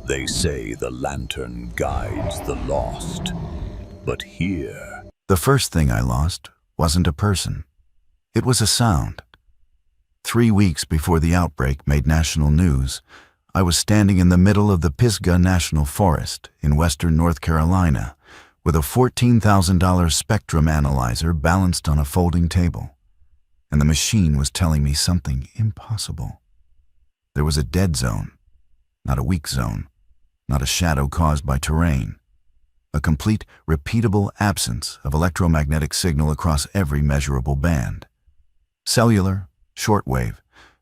They say the lantern guides the lost, but here... The first thing I lost wasn't a person. It was a sound. 3 weeks before the outbreak made national news, I was standing in the middle of the Pisgah National Forest in western North Carolina with a $14,000 spectrum analyzer balanced on a folding table, and the machine was telling me something impossible. There was a dead zone, not a weak zone, not a shadow caused by terrain, a complete, repeatable absence of electromagnetic signal across every measurable band. Cellular, shortwave,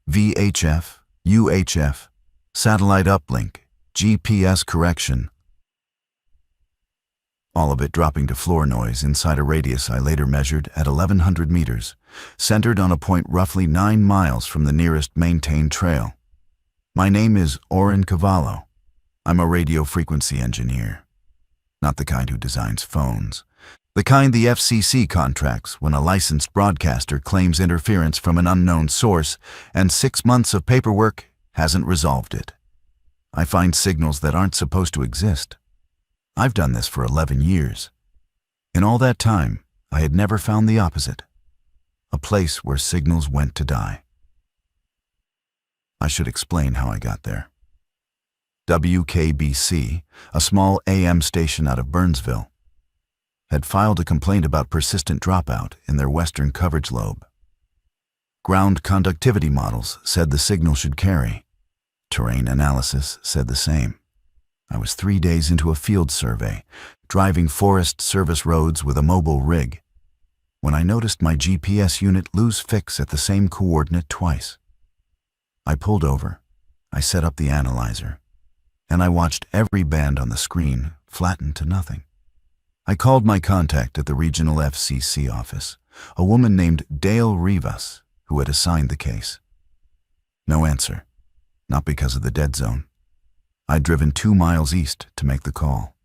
VHF, UHF, satellite uplink, GPS correction, all of it dropping to floor noise inside a radius I later measured at 1,100 meters, centered on a point roughly 9 miles from the nearest maintained trail. My name is Oren Cavallo. I'm a radio frequency engineer. Not the kind who designs phones. The kind the FCC contracts when a licensed broadcaster claims interference from an unknown source and 6 months of paperwork hasn't resolved it. I find signals that aren't supposed to exist. I've done this for 11 years. In all that time, I had never found the opposite. A place where signals went to die. I should explain how I got there. WKBC, a small AM station out of Burnsville, had filed a complaint about persistent dropout in their western coverage lobe. Ground conductivity models said the signal should carry. Terrain analysis said the same. I was 3 days into a field survey, driving Forest Service roads with a mobile rig, when I noticed my GPS unit lose fix at the same coordinate twice. I pulled over, I set up the analyzer, and I watched every band on the screen flatten to nothing. I called my contact at the regional FCC office, a woman named Dale Rivas, who had assigned the case. No answer, not because of the dead zone. I'd driven 2 miles east to make the call.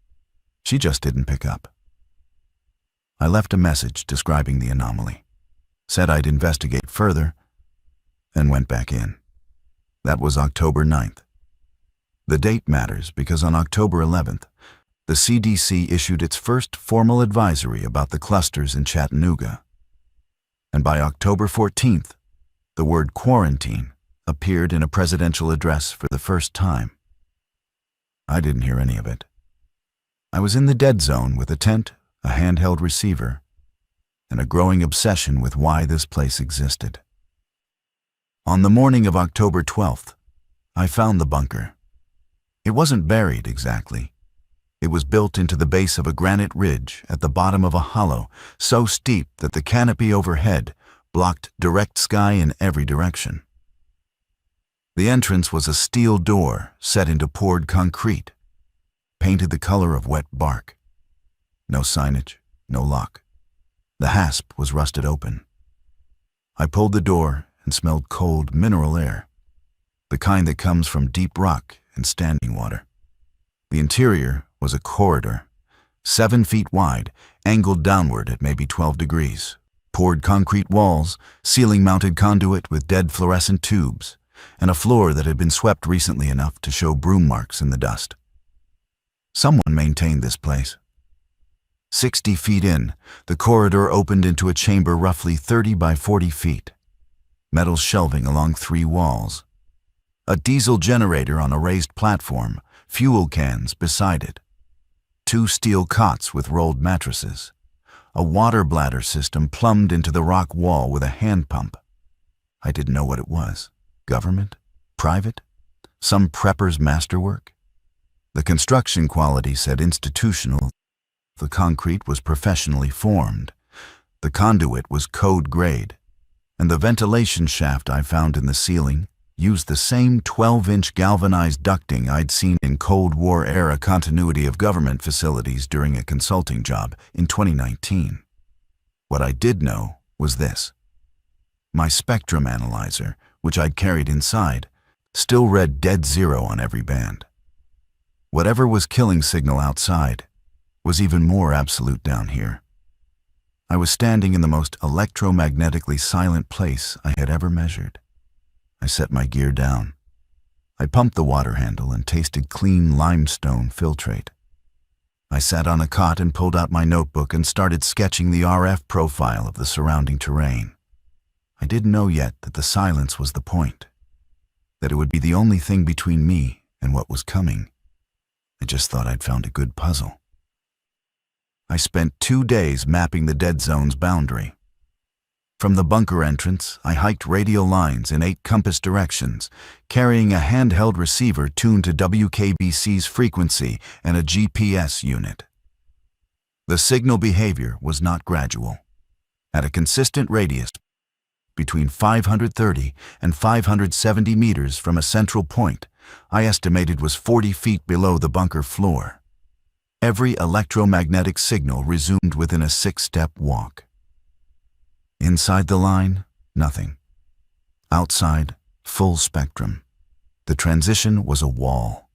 She just didn't pick up. I left a message describing the anomaly, said I'd investigate further, and went back in. That was October 9th. The date matters because on October 11th, the CDC issued its first formal advisory about the clusters in Chattanooga. And by October 14th, the word quarantine appeared in a presidential address for the first time. I didn't hear any of it. I was in the dead zone with a tent, a handheld receiver, and a growing obsession with why this place existed. On the morning of October 12th, I found the bunker. It wasn't buried exactly. It was built into the base of a granite ridge at the bottom of a hollow so steep that the canopy overhead blocked direct sky in every direction. The entrance was a steel door set into poured concrete, painted the color of wet bark. No signage, no lock. The hasp was rusted open. I pulled the door and smelled cold mineral air, the kind that comes from deep rock and standing water. The interior was a corridor, 7 feet wide, angled downward at maybe 12 degrees. Poured concrete walls, ceiling-mounted conduit with dead fluorescent tubes, and a floor that had been swept recently enough to show broom marks in the dust. Someone maintained this place. 60 feet in, the corridor opened into a chamber roughly 30 by 40 feet. Metal shelving along 3 walls. A diesel generator on a raised platform, fuel cans beside it. 2 steel cots with rolled mattresses. A water bladder system plumbed into the rock wall with a hand pump. I didn't know what it was. Government? Private? Some prepper's masterwork? The construction quality said institutional. The concrete was professionally formed. The conduit was code grade. And the ventilation shaft I found in the ceiling used the same 12-inch galvanized ducting I'd seen in Cold War-era continuity of government facilities during a consulting job in 2019. What I did know was this. My spectrum analyzer, which I'd carried inside, still read dead zero on every band. Whatever was killing signal outside was even more absolute down here. I was standing in the most electromagnetically silent place I had ever measured. I set my gear down. I pumped the water handle and tasted clean limestone filtrate. I sat on a cot and pulled out my notebook and started sketching the RF profile of the surrounding terrain. I didn't know yet that the silence was the point, that it would be the only thing between me and what was coming. I just thought I'd found a good puzzle. I spent 2 days mapping the dead zone's boundary. From the bunker entrance, I hiked radial lines in 8 compass directions, carrying a handheld receiver tuned to WKBC's frequency and a GPS unit. The signal behavior was not gradual. At a consistent radius, between 530 and 570 meters from a central point, I estimated was 40 feet below the bunker floor. Every electromagnetic signal resumed within a 6-step walk. Inside the line, nothing. Outside, full spectrum. The transition was a wall.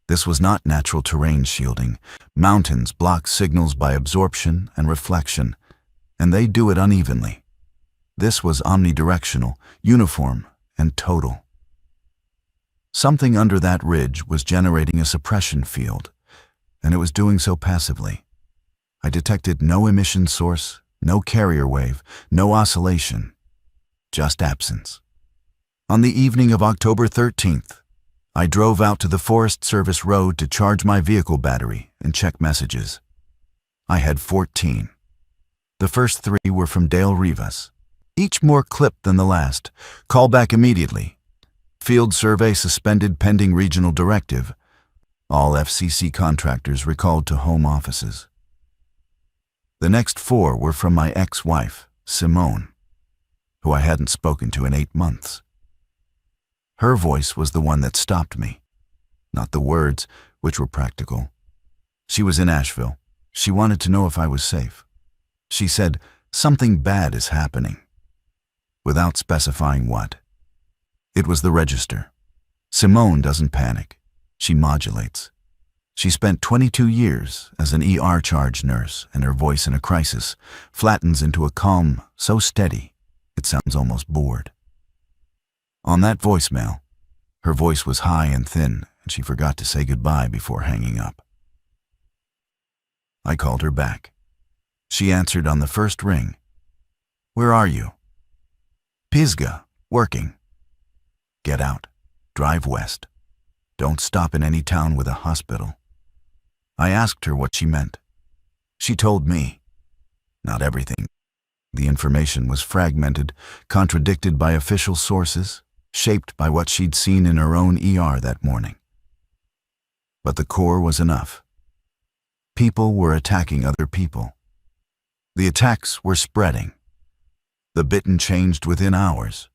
This was not natural terrain shielding. Mountains block signals by absorption and reflection, and they do it unevenly. This was omnidirectional, uniform, and total. Something under that ridge was generating a suppression field, and it was doing so passively. I detected no emission source, no carrier wave, no oscillation, just absence. On the evening of October 13th, I drove out to the Forest Service road to charge my vehicle battery and check messages. I had 14. The first 3 were from Dale Rivas, each more clipped than the last. Call back immediately. Field survey suspended pending regional directive. All FCC contractors recalled to home offices. The next 4 were from my ex-wife, Simone, who I hadn't spoken to in 8 months. Her voice was the one that stopped me, not the words, which were practical. She was in Asheville. She wanted to know if I was safe. She said, "Something bad is happening," without specifying what. It was the register. Simone doesn't panic. She modulates. She spent 22 years as an ER charge nurse, and her voice in a crisis flattens into a calm so steady it sounds almost bored. On that voicemail, her voice was high and thin, and she forgot to say goodbye before hanging up. I called her back. She answered on the first ring. "Where are you?" "Pisgah, working." "Get out. Drive west. Don't stop in any town with a hospital." I asked her what she meant. She told me. Not everything. The information was fragmented, contradicted by official sources, shaped by what she'd seen in her own ER that morning. But the core was enough. People were attacking other people. The attacks were spreading. The bitten changed within hours.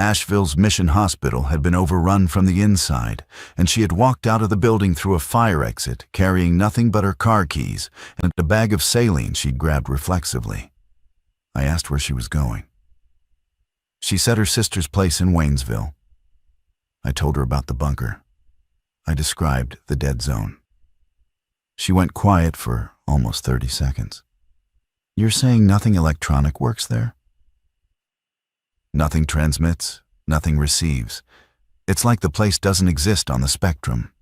Asheville's Mission Hospital had been overrun from the inside, and she had walked out of the building through a fire exit, carrying nothing but her car keys and a bag of saline she'd grabbed reflexively. I asked where she was going. She said her sister's place in Waynesville. I told her about the bunker. I described the dead zone. She went quiet for almost 30 seconds. "You're saying nothing electronic works there?" "Nothing transmits, nothing receives. It's like the place doesn't exist on the spectrum."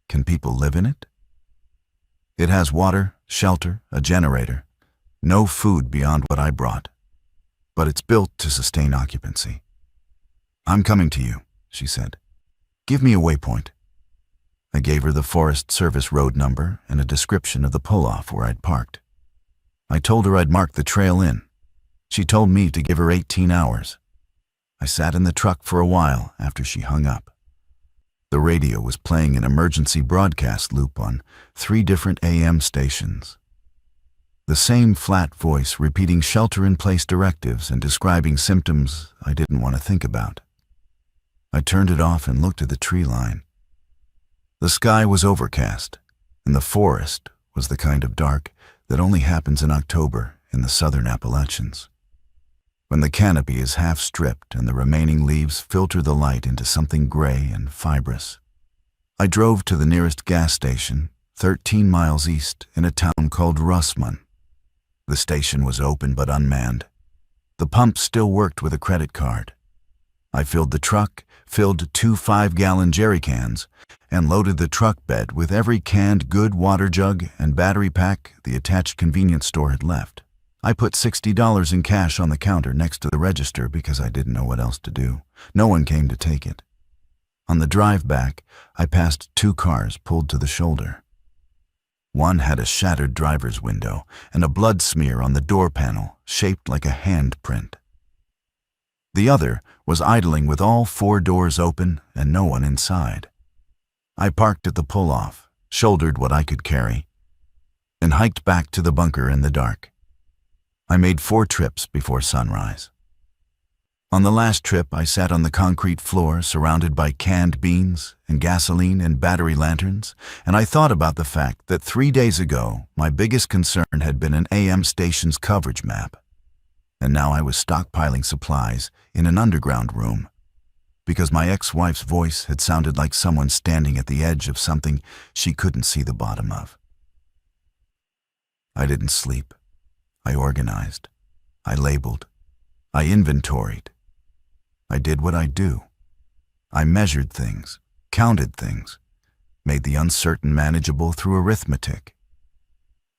"Can people live in it?" "It has water, shelter, a generator. No food beyond what I brought. But it's built to sustain occupancy." "I'm coming to you," she said. "Give me a waypoint." I gave her the Forest Service road number and a description of the pull-off where I'd parked. I told her I'd marked the trail in. She told me to give her 18 hours. I sat in the truck for a while after she hung up. The radio was playing an emergency broadcast loop on 3 different AM stations. The same flat voice repeating shelter-in-place directives and describing symptoms I didn't want to think about. I turned it off and looked at the tree line. The sky was overcast, and the forest was the kind of dark that only happens in October in the southern Appalachians, when the canopy is half stripped and the remaining leaves filter the light into something gray and fibrous. I drove to the nearest gas station, 13 miles east, in a town called Russman. The station was open but unmanned. The pump still worked with a credit card. I filled the truck, filled 2 5-gallon jerry cans, and loaded the truck bed with every canned good water jug and battery pack the attached convenience store had left. I put $60 in cash on the counter next to the register because I didn't know what else to do. No one came to take it. On the drive back, I passed 2 cars pulled to the shoulder. One had a shattered driver's window and a blood smear on the door panel shaped like a handprint. The other was idling with all 4 doors open and no one inside. I parked at the pull-off, shouldered what I could carry, and hiked back to the bunker in the dark. I made 4 trips before sunrise. On the last trip, I sat on the concrete floor surrounded by canned beans and gasoline and battery lanterns, and I thought about the fact that 3 days ago, my biggest concern had been an AM station's coverage map. And now I was stockpiling supplies in an underground room because my ex-wife's voice had sounded like someone standing at the edge of something she couldn't see the bottom of. I didn't sleep. I organized. I labeled. I inventoried. I did what I do. I measured things, counted things, made the uncertain manageable through arithmetic.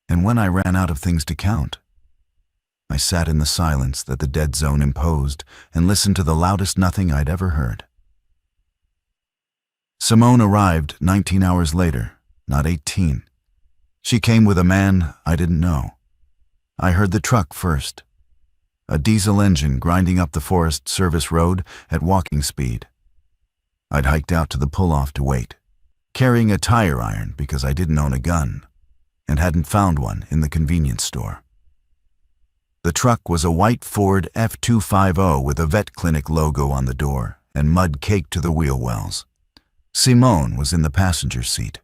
And when I ran out of things to count, I sat in the silence that the dead zone imposed and listened to the loudest nothing I'd ever heard. Simone arrived 19 hours later, not 18. She came with a man I didn't know. I heard the truck first. A diesel engine grinding up the Forest Service road at walking speed. I'd hiked out to the pull-off to wait, carrying a tire iron because I didn't own a gun and hadn't found one in the convenience store. The truck was a white Ford F250 with a vet clinic logo on the door and mud caked to the wheel wells. Simone was in the passenger seat.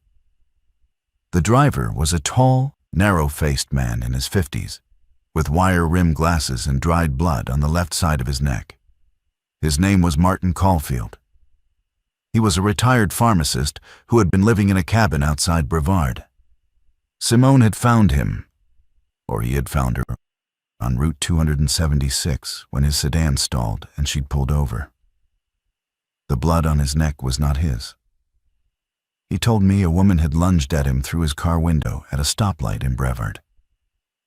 The driver was a tall, narrow-faced man in his 50s, with wire-rimmed glasses and dried blood on the left side of his neck. His name was Martin Caulfield. He was a retired pharmacist who had been living in a cabin outside Brevard. Simone had found him, or he had found her, on Route 276 when his sedan stalled and she'd pulled over. The blood on his neck was not his. He told me a woman had lunged at him through his car window at a stoplight in Brevard.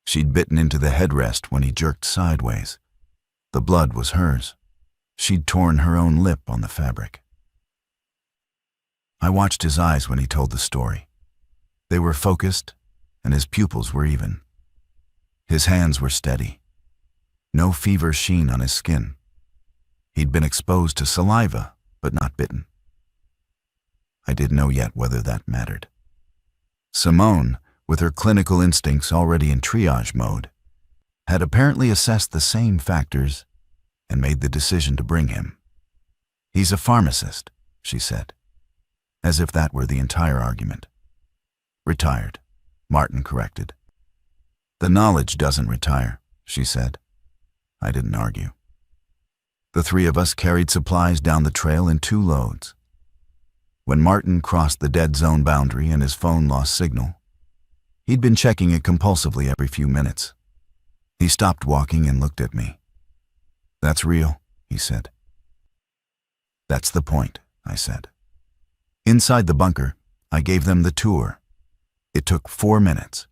She'd bitten into the headrest when he jerked sideways. The blood was hers. She'd torn her own lip on the fabric. I watched his eyes when he told the story. They were focused, and his pupils were even. His hands were steady. No fever sheen on his skin. He'd been exposed to saliva, but not bitten. I didn't know yet whether that mattered. Simone, with her clinical instincts already in triage mode, had apparently assessed the same factors and made the decision to bring him. "He's a pharmacist," she said, as if that were the entire argument. "Retired," Martin corrected. "The knowledge doesn't retire," she said. I didn't argue. The 3 of us carried supplies down the trail in 2 loads. When Martin crossed the dead zone boundary and his phone lost signal, he'd been checking it compulsively every few minutes. He stopped walking and looked at me. "That's real," he said. "That's the point," I said. Inside the bunker, I gave them the tour. It took 4 minutes.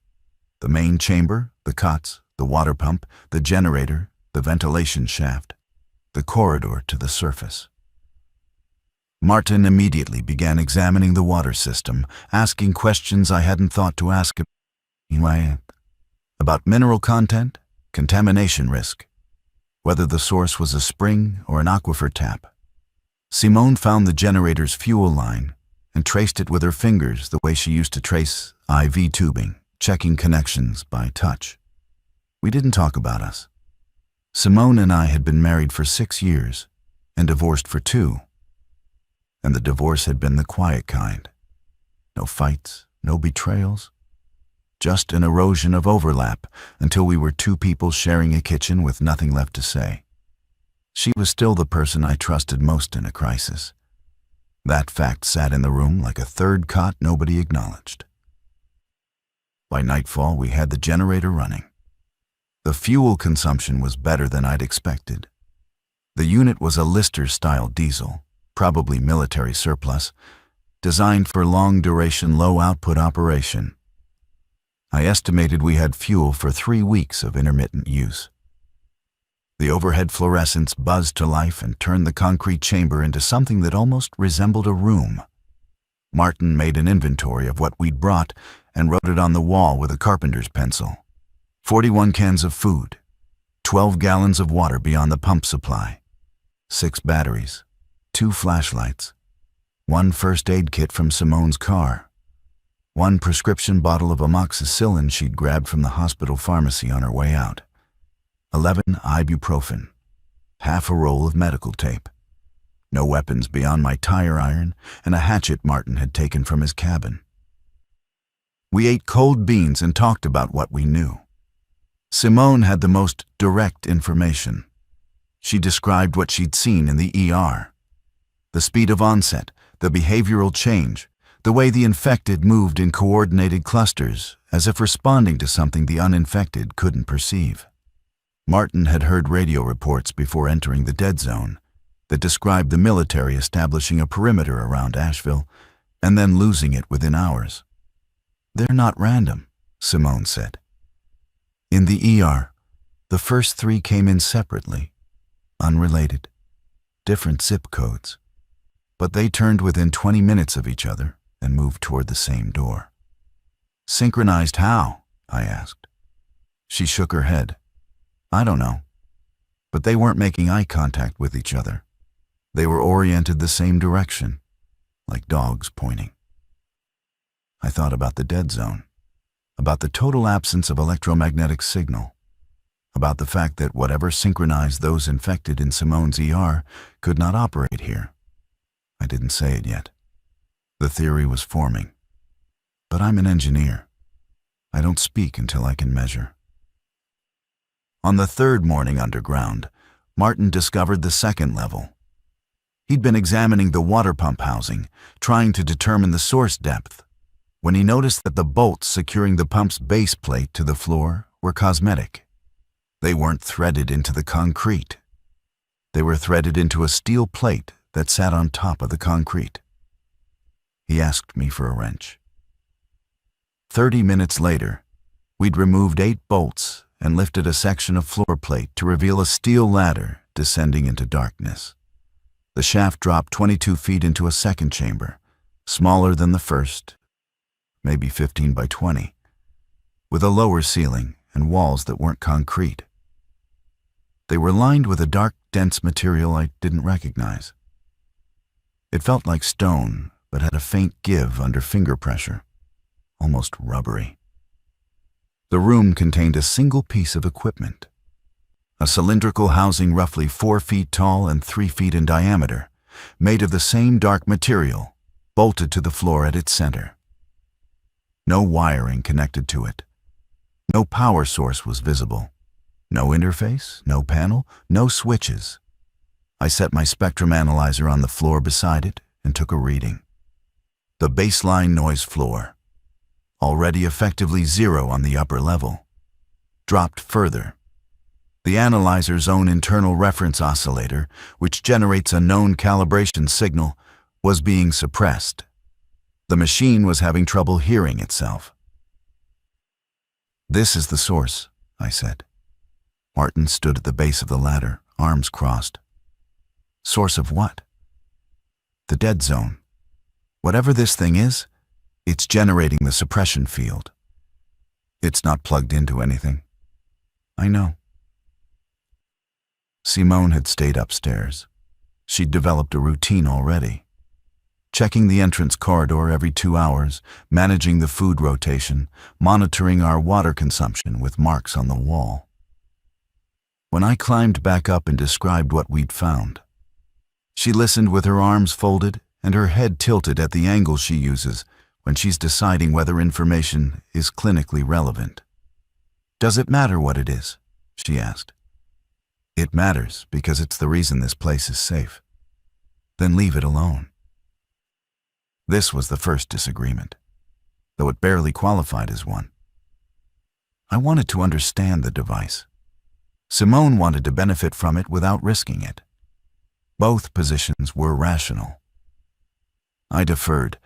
The main chamber, the cots, the water pump, the generator, the ventilation shaft, the corridor to the surface. Martin immediately began examining the water system, asking questions I hadn't thought to ask him. About mineral content, contamination risk, whether the source was a spring or an aquifer tap. Simone found the generator's fuel line and traced it with her fingers the way she used to trace IV tubing, checking connections by touch. We didn't talk about us. Simone and I had been married for 6 years and divorced for 2. And the divorce had been the quiet kind. No fights, no betrayals. Just an erosion of overlap until we were 2 people sharing a kitchen with nothing left to say. She was still the person I trusted most in a crisis. That fact sat in the room like a third cot nobody acknowledged. By nightfall, we had the generator running. The fuel consumption was better than I'd expected. The unit was a Lister-style diesel, probably military surplus, designed for long-duration, low-output operation. I estimated we had fuel for 3 weeks of intermittent use. The overhead fluorescence buzzed to life and turned the concrete chamber into something that almost resembled a room. Martin made an inventory of what we'd brought and wrote it on the wall with a carpenter's pencil. 41 cans of food, 12 gallons of water beyond the pump supply, 6 batteries, 2 flashlights, 1 first aid kit from Simone's car, 1 prescription bottle of amoxicillin she'd grabbed from the hospital pharmacy on her way out, 11 ibuprofen, half a roll of medical tape, no weapons beyond my tire iron and a hatchet Martin had taken from his cabin. We ate cold beans and talked about what we knew. Simone had the most direct information. She described what she'd seen in the ER. The speed of onset, the behavioral change, the way the infected moved in coordinated clusters, as if responding to something the uninfected couldn't perceive. Martin had heard radio reports before entering the dead zone that described the military establishing a perimeter around Asheville and then losing it within hours. "They're not random," Simone said. In the ER, the first 3 came in separately, unrelated, different zip codes, but they turned within 20 minutes of each other and moved toward the same door. "Synchronized how?" I asked. She shook her head. "I don't know. But they weren't making eye contact with each other. They were oriented the same direction, like dogs pointing." I thought about the dead zone, about the total absence of electromagnetic signal, about the fact that whatever synchronized those infected in Simone's ER could not operate here. I didn't say it yet. The theory was forming. But I'm an engineer. I don't speak until I can measure. On the 3rd morning underground, Martin discovered the 2nd level. He'd been examining the water pump housing, trying to determine the source depth, when he noticed that the bolts securing the pump's base plate to the floor were cosmetic. They weren't threaded into the concrete. They were threaded into a steel plate that sat on top of the concrete. He asked me for a wrench. 30 minutes later, we'd removed 8 bolts and lifted a section of floor plate to reveal a steel ladder descending into darkness. The shaft dropped 22 feet into a second chamber, smaller than the first, maybe 15 by 20, with a lower ceiling and walls that weren't concrete. They were lined with a dark, dense material I didn't recognize. It felt like stone, but had a faint give under finger pressure, almost rubbery. The room contained a single piece of equipment, a cylindrical housing roughly 4 feet tall and 3 feet in diameter, made of the same dark material, bolted to the floor at its center. No wiring connected to it. No power source was visible. No interface, no panel, no switches. I set my spectrum analyzer on the floor beside it and took a reading. The baseline noise floor, already effectively 0 on the upper level, dropped further. The analyzer's own internal reference oscillator, which generates a known calibration signal, was being suppressed. The machine was having trouble hearing itself. "This is the source," I said. Martin stood at the base of the ladder, arms crossed. "Source of what?" "The dead zone. Whatever this thing is, it's generating the suppression field. It's not plugged into anything." "I know." Simone had stayed upstairs. She'd developed a routine already. Checking the entrance corridor every 2 hours, managing the food rotation, monitoring our water consumption with marks on the wall. When I climbed back up and described what we'd found, she listened with her arms folded and her head tilted at the angle she uses when she's deciding whether information is clinically relevant. "Does it matter what it is?" she asked. "It matters because it's the reason this place is safe." "Then leave it alone." This was the first disagreement, though it barely qualified as one. I wanted to understand the device. Simone wanted to benefit from it without risking it. Both positions were rational. I deferred,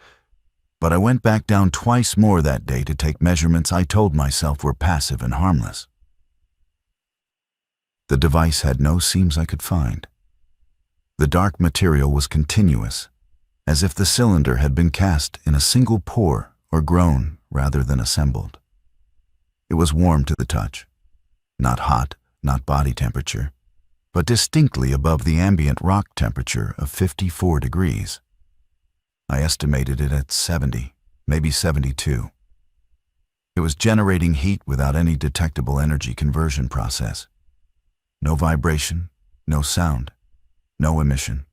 but I went back down twice more that day to take measurements I told myself were passive and harmless. The device had no seams I could find. The dark material was continuous, as if the cylinder had been cast in a single pour or grown rather than assembled. It was warm to the touch, not hot, not body temperature, but distinctly above the ambient rock temperature of 54 degrees. I estimated it at 70, maybe 72. It was generating heat without any detectable energy conversion process. No vibration, no sound, no emission.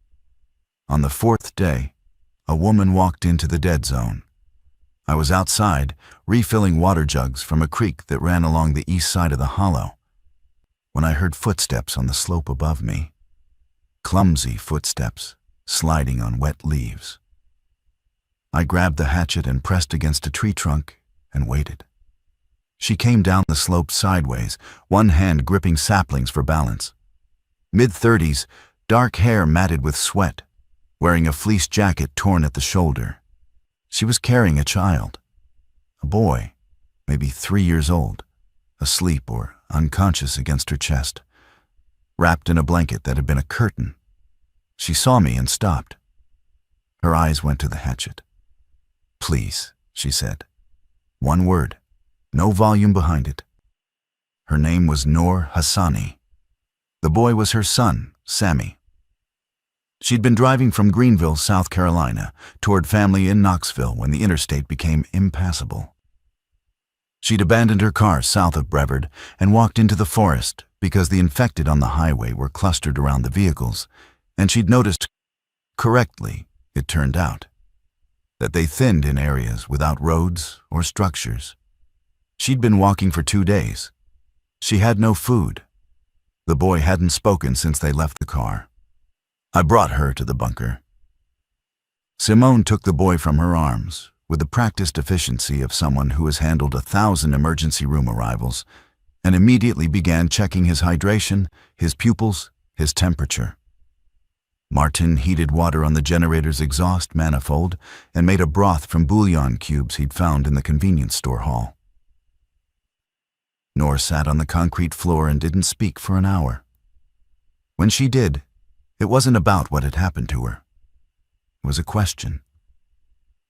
On the fourth day, a woman walked into the dead zone. I was outside, refilling water jugs from a creek that ran along the east side of the hollow, when I heard footsteps on the slope above me. Clumsy footsteps, sliding on wet leaves. I grabbed the hatchet and pressed against a tree trunk and waited. She came down the slope sideways, one hand gripping saplings for balance. Mid-30s, dark hair matted with sweat, wearing a fleece jacket torn at the shoulder. She was carrying a child, a boy, maybe 3 years old, asleep or unconscious against her chest, wrapped in a blanket that had been a curtain. She saw me and stopped. Her eyes went to the hatchet. "Please," she said. One word, no volume behind it. Her name was Noor Hassani. The boy was her son, Sammy. She'd been driving from Greenville, South Carolina, toward family in Knoxville when the interstate became impassable. She'd abandoned her car south of Brevard and walked into the forest because the infected on the highway were clustered around the vehicles, and she'd noticed correctly, it turned out, that they thinned in areas without roads or structures. She'd been walking for 2 days. She had no food. The boy hadn't spoken since they left the car. I brought her to the bunker. Simone took the boy from her arms with the practiced efficiency of someone who has handled 1,000 emergency room arrivals and immediately began checking his hydration, his pupils, his temperature. Martin heated water on the generator's exhaust manifold and made a broth from bouillon cubes he'd found in the convenience store hall. Noor sat on the concrete floor and didn't speak for an hour. When she did, it wasn't about what had happened to her. It was a question.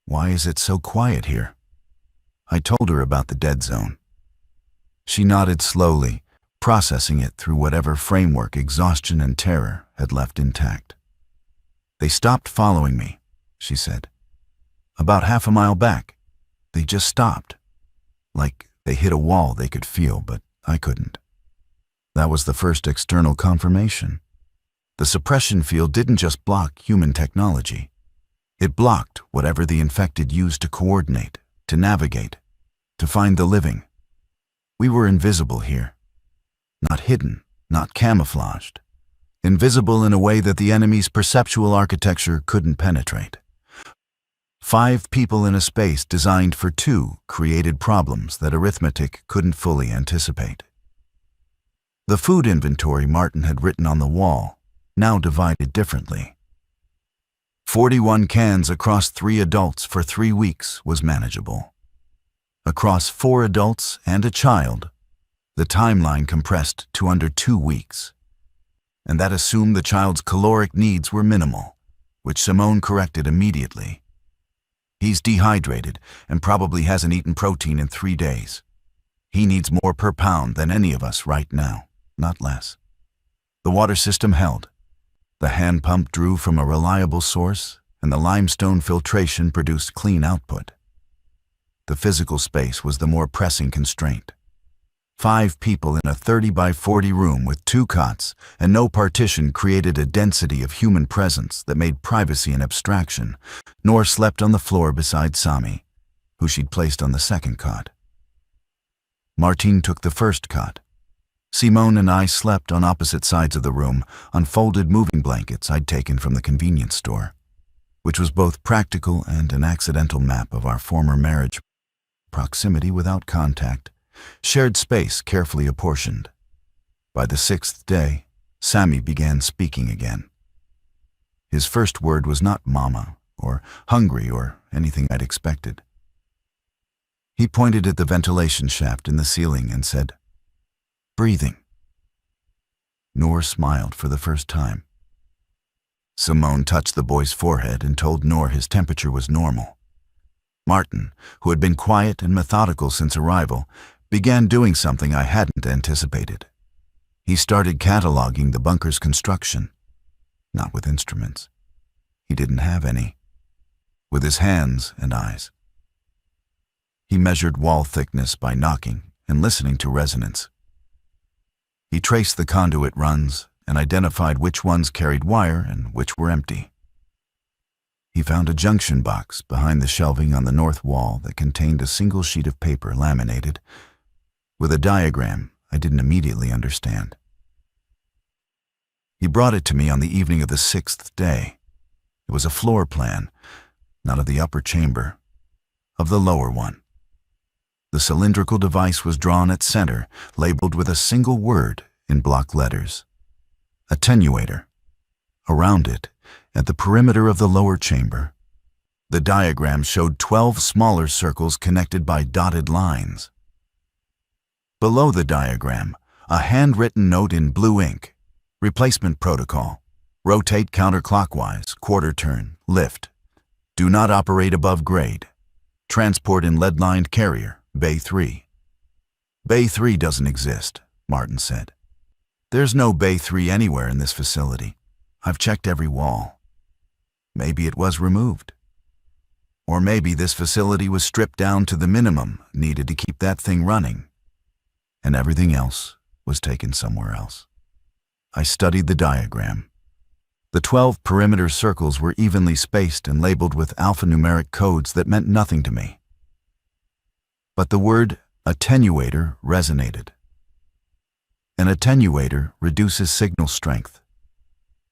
Why is it so quiet here? I told her about the dead zone. She nodded slowly, processing it through whatever framework exhaustion and terror had left intact. "They stopped following me," she said. "About half a mile back. They just stopped. Like they hit a wall they could feel, but I couldn't." That was the first external confirmation. The suppression field didn't just block human technology. It blocked whatever the infected used to coordinate, to navigate, to find the living. We were invisible here. Not hidden, not camouflaged. Invisible in a way that the enemy's perceptual architecture couldn't penetrate. 5 people in a space designed for 2 created problems that arithmetic couldn't fully anticipate. The food inventory Martin had written on the wall, now divided differently. 41 cans across 3 adults for 3 weeks was manageable. Across 4 adults and a child, the timeline compressed to under 2 weeks. And that assumed the child's caloric needs were minimal, which Simone corrected immediately. "He's dehydrated and probably hasn't eaten protein in 3 days. He needs more per pound than any of us right now, not less." The water system held. The hand pump drew from a reliable source, and the limestone filtration produced clean output. The physical space was the more pressing constraint. 5 people in a 30 by 40 room with 2 cots and no partition created a density of human presence that made privacy an abstraction. Noor slept on the floor beside Sami, who she'd placed on the second cot. Martine took the first cot. Simone and I slept on opposite sides of the room on folded moving blankets I'd taken from the convenience store, which was both practical and an accidental map of our former marriage. Proximity without contact. Shared space carefully apportioned. By the 6th day, Sami began speaking again. His first word was not mama, or hungry, or anything I'd expected. He pointed at the ventilation shaft in the ceiling and said, "Breathing." Noor smiled for the first time. Simone touched the boy's forehead and told Noor his temperature was normal. Martin, who had been quiet and methodical since arrival, began doing something I hadn't anticipated. He started cataloging the bunker's construction, not with instruments. He didn't have any. With his hands and eyes. He measured wall thickness by knocking and listening to resonance. He traced the conduit runs and identified which ones carried wire and which were empty. He found a junction box behind the shelving on the north wall that contained a single sheet of paper laminated with a diagram I didn't immediately understand. He brought it to me on the evening of the 6th day. It was a floor plan, not of the upper chamber, of the lower one. The cylindrical device was drawn at center, labeled with a single word in block letters: attenuator. Around it, at the perimeter of the lower chamber, the diagram showed 12 smaller circles connected by dotted lines. Below the diagram, a handwritten note in blue ink: replacement protocol, rotate counterclockwise, quarter turn, lift, do not operate above grade, transport in lead-lined carrier, Bay 3. Bay 3 doesn't exist, Martin said. There's no Bay 3 anywhere in this facility. I've checked every wall. Maybe it was removed. Or maybe this facility was stripped down to the minimum needed to keep that thing running, and everything else was taken somewhere else. I studied the diagram. The 12 perimeter circles were evenly spaced and labeled with alphanumeric codes that meant nothing to me. But the word attenuator resonated. An attenuator reduces signal strength.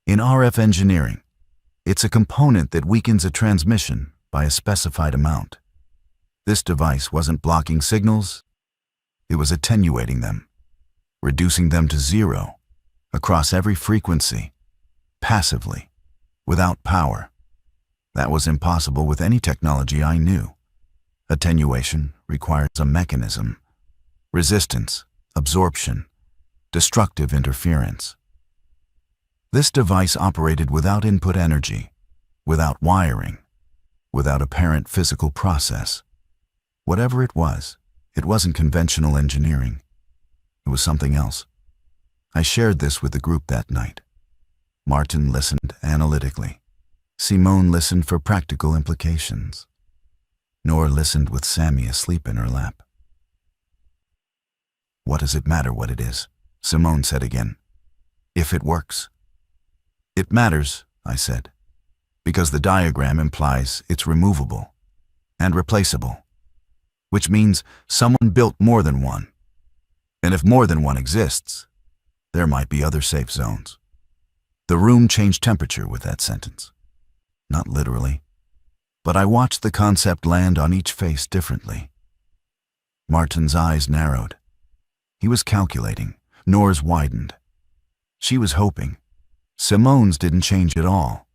In RF engineering, it's a component that weakens a transmission by a specified amount. This device wasn't blocking signals, it was attenuating them, reducing them to zero, across every frequency, passively, without power. That was impossible with any technology I knew. Attenuation requires a mechanism: resistance, absorption, destructive interference. This device operated without input energy, without wiring, without apparent physical process. Whatever it wasn't conventional engineering. It was something else. I shared this with the group that night. Martin listened analytically. Simone listened for practical implications. Noor listened with Sammy asleep in her lap. "What does it matter what it is?" Simone said again. "If it works." "It matters," I said, "because the diagram implies it's removable and replaceable, which means someone built more than one. And if more than one exists, there might be other safe zones." The room changed temperature with that sentence. Not literally, but I watched the concept land on each face differently. Martin's eyes narrowed. He was calculating. Noor's widened. She was hoping. Simone's didn't change at all,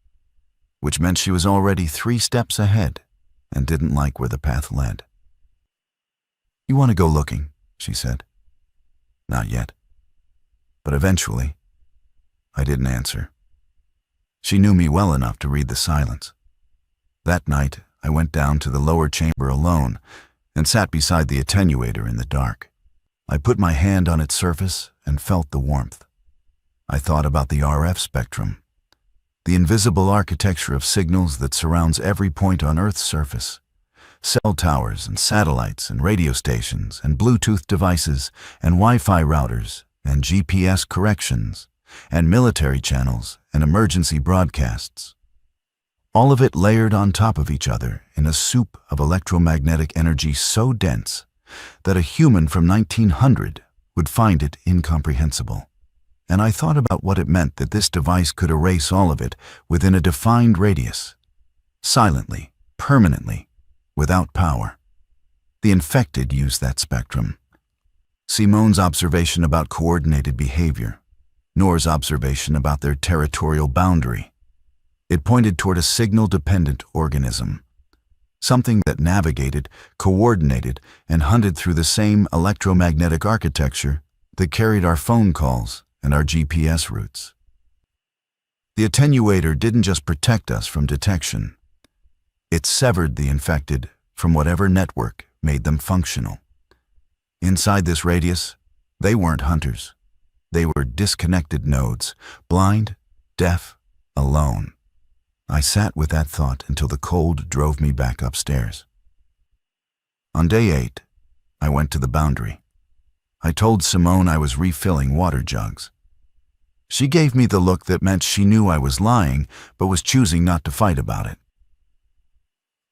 which meant she was already 3 steps ahead and didn't like where the path led. "You want to go looking?" she said. "Not yet. But eventually." I didn't answer. She knew me well enough to read the silence. That night, I went down to the lower chamber alone and sat beside the attenuator in the dark. I put my hand on its surface and felt the warmth. I thought about the RF spectrum, the invisible architecture of signals that surrounds every point on Earth's surface. Cell towers and satellites and radio stations and Bluetooth devices and Wi-Fi routers and GPS corrections and military channels and emergency broadcasts. All of it layered on top of each other in a soup of electromagnetic energy so dense that a human from 1900 would find it incomprehensible. And I thought about what it meant that this device could erase all of it within a defined radius, silently, permanently, without power. The infected use that spectrum. Simone's observation about coordinated behavior, Noor's observation about their territorial boundary. It pointed toward a signal-dependent organism, something that navigated, coordinated, and hunted through the same electromagnetic architecture that carried our phone calls and our GPS routes. The attenuator didn't just protect us from detection. It severed the infected from whatever network made them functional. Inside this radius, they weren't hunters. They were disconnected nodes, blind, deaf, alone. I sat with that thought until the cold drove me back upstairs. On day 8, I went to the boundary. I told Simone I was refilling water jugs. She gave me the look that meant she knew I was lying, but was choosing not to fight about it.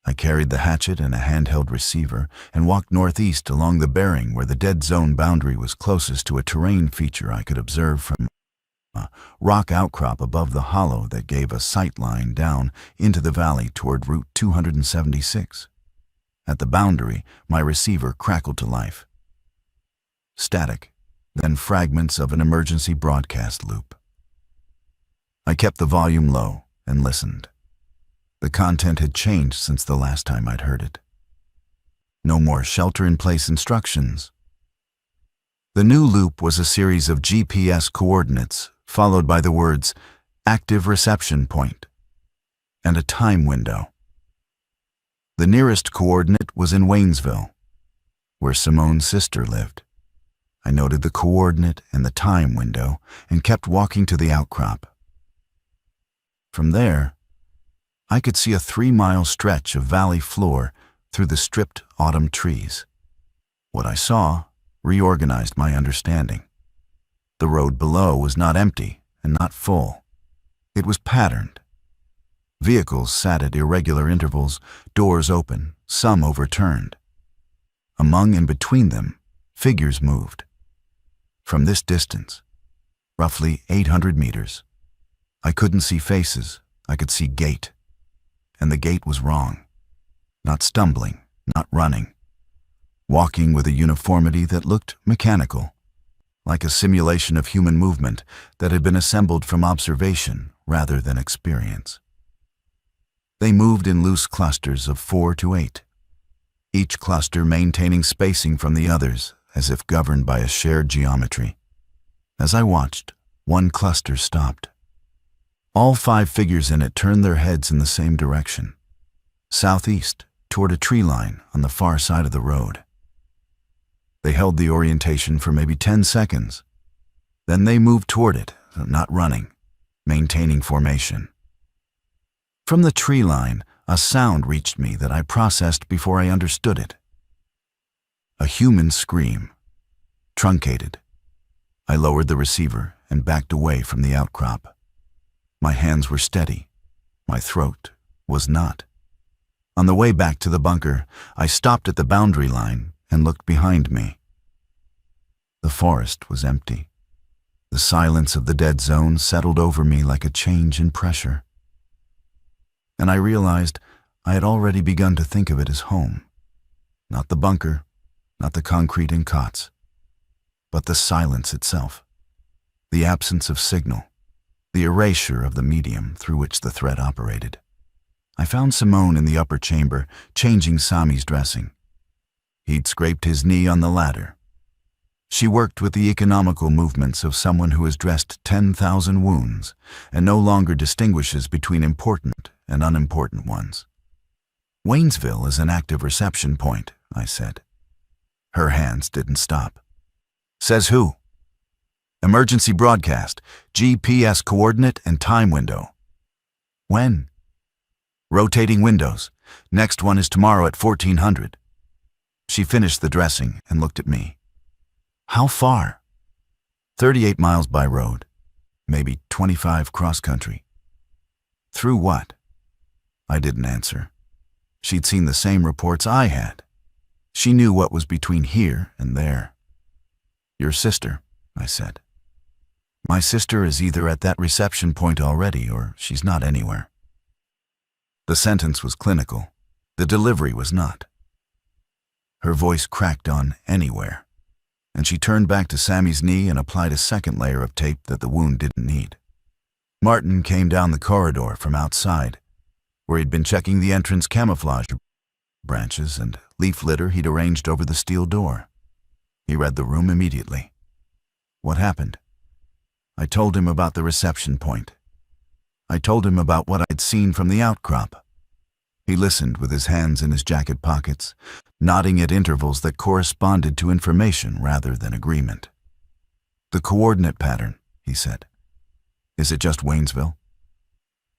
I carried the hatchet and a handheld receiver and walked northeast along the bearing where the dead zone boundary was closest to a terrain feature I could observe from a rock outcrop above the hollow that gave a sight line down into the valley toward Route 276. At the boundary, my receiver crackled to life. Static, then fragments of an emergency broadcast loop. I kept the volume low and listened. The content had changed since the last time I'd heard it. No more shelter-in-place instructions. The new loop was a series of GPS coordinates followed by the words active reception point and a time window. The nearest coordinate was in Waynesville, where Simone's sister lived. I noted the coordinate and the time window and kept walking to the outcrop. From there, I could see a 3-mile stretch of valley floor through the stripped autumn trees. What I saw reorganized my understanding. The road below was not empty and not full. It was patterned. Vehicles sat at irregular intervals, doors open, some overturned. Among and between them, figures moved. From this distance, roughly 800 meters, I couldn't see faces, I could see gait. And the gait was wrong. Not stumbling, not running. Walking with a uniformity that looked mechanical, like a simulation of human movement that had been assembled from observation rather than experience. They moved in loose clusters of 4 to 8, each cluster maintaining spacing from the others as if governed by a shared geometry. As I watched, one cluster stopped. All 5 figures in it turned their heads in the same direction, southeast, toward a tree line on the far side of the road. They held the orientation for maybe 10 seconds. Then they moved toward it, not running, maintaining formation. From the tree line, a sound reached me that I processed before I understood it. A human scream, truncated. I lowered the receiver and backed away from the outcrop. My hands were steady. My throat was not. On the way back to the bunker, I stopped at the boundary line and looked behind me. The forest was empty. The silence of the dead zone settled over me like a change in pressure. And I realized I had already begun to think of it as home. Not the bunker, not the concrete and cots, but the silence itself, the absence of signal, the erasure of the medium through which the threat operated. I found Simone in the upper chamber, changing Sami's dressing. He'd scraped his knee on the ladder. She worked with the economical movements of someone who has dressed 10,000 wounds and no longer distinguishes between important and unimportant ones. Waynesville is an active reception point, I said. Her hands didn't stop. Says who? Emergency broadcast, GPS coordinate and time window. When? Rotating windows. Next one is tomorrow at 1400. She finished the dressing and looked at me. How far? 38 miles by road, maybe 25 cross-country. Through what? I didn't answer. She'd seen the same reports I had. She knew what was between here and there. Your sister, I said. My sister is either at that reception point already or she's not anywhere. The sentence was clinical. The delivery was not. Her voice cracked on anywhere, and she turned back to Sammy's knee and applied a second layer of tape that the wound didn't need. Martin came down the corridor from outside, where he'd been checking the entrance camouflage branches and leaf litter he'd arranged over the steel door. He read the room immediately. What happened? I told him about the reception point. I told him about what I'd seen from the outcrop. He listened with his hands in his jacket pockets, nodding at intervals that corresponded to information rather than agreement. The coordinate pattern, he said. Is it just Waynesville?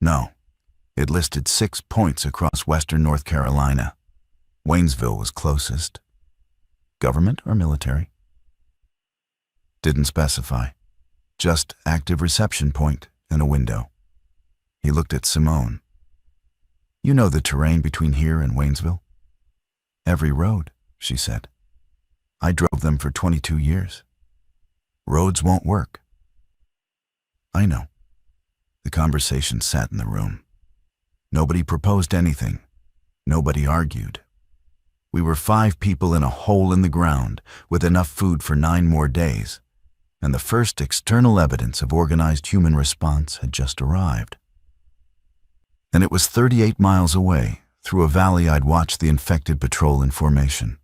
No. It listed 6 points across western North Carolina. Waynesville was closest. Government or military? Didn't specify. Just active reception point and a window. He looked at Simone. You know the terrain between here and Waynesville? Every road, she said. I drove them for 22 years. Roads won't work. I know. The conversation sat in the room. Nobody proposed anything. Nobody argued. We were 5 people in a hole in the ground with enough food for 9 more days, and the first external evidence of organized human response had just arrived. And it was 38 miles away, through a valley I'd watched the infected patrol in formation.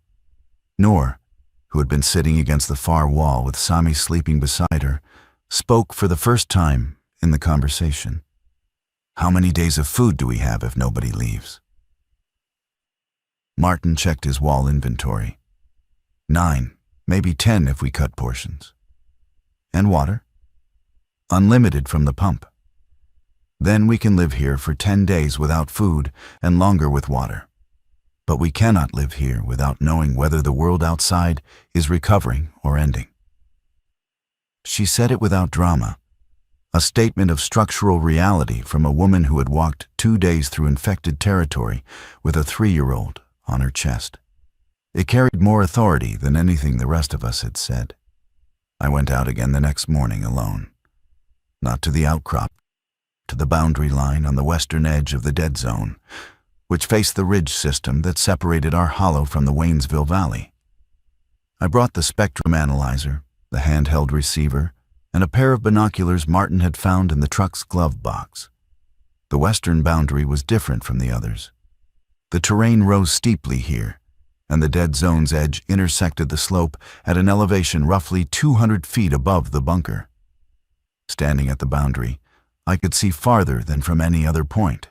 Noor, who had been sitting against the far wall with Sami sleeping beside her, spoke for the first time in the conversation. How many days of food do we have if nobody leaves? Martin checked his wall inventory. 9, maybe 10 if we cut portions. And water? Unlimited from the pump. Then we can live here for 10 days without food and longer with water. But we cannot live here without knowing whether the world outside is recovering or ending. She said it without drama, a statement of structural reality from a woman who had walked 2 days through infected territory with a 3-year-old on her chest. It carried more authority than anything the rest of us had said. I went out again the next morning alone. Not to the outcrop, to the boundary line on the western edge of the dead zone, which faced the ridge system that separated our hollow from the Waynesville Valley. I brought the spectrum analyzer, the handheld receiver, and a pair of binoculars Martin had found in the truck's glove box. The western boundary was different from the others. The terrain rose steeply here, and the dead zone's edge intersected the slope at an elevation roughly 200 feet above the bunker. Standing at the boundary, I could see farther than from any other point.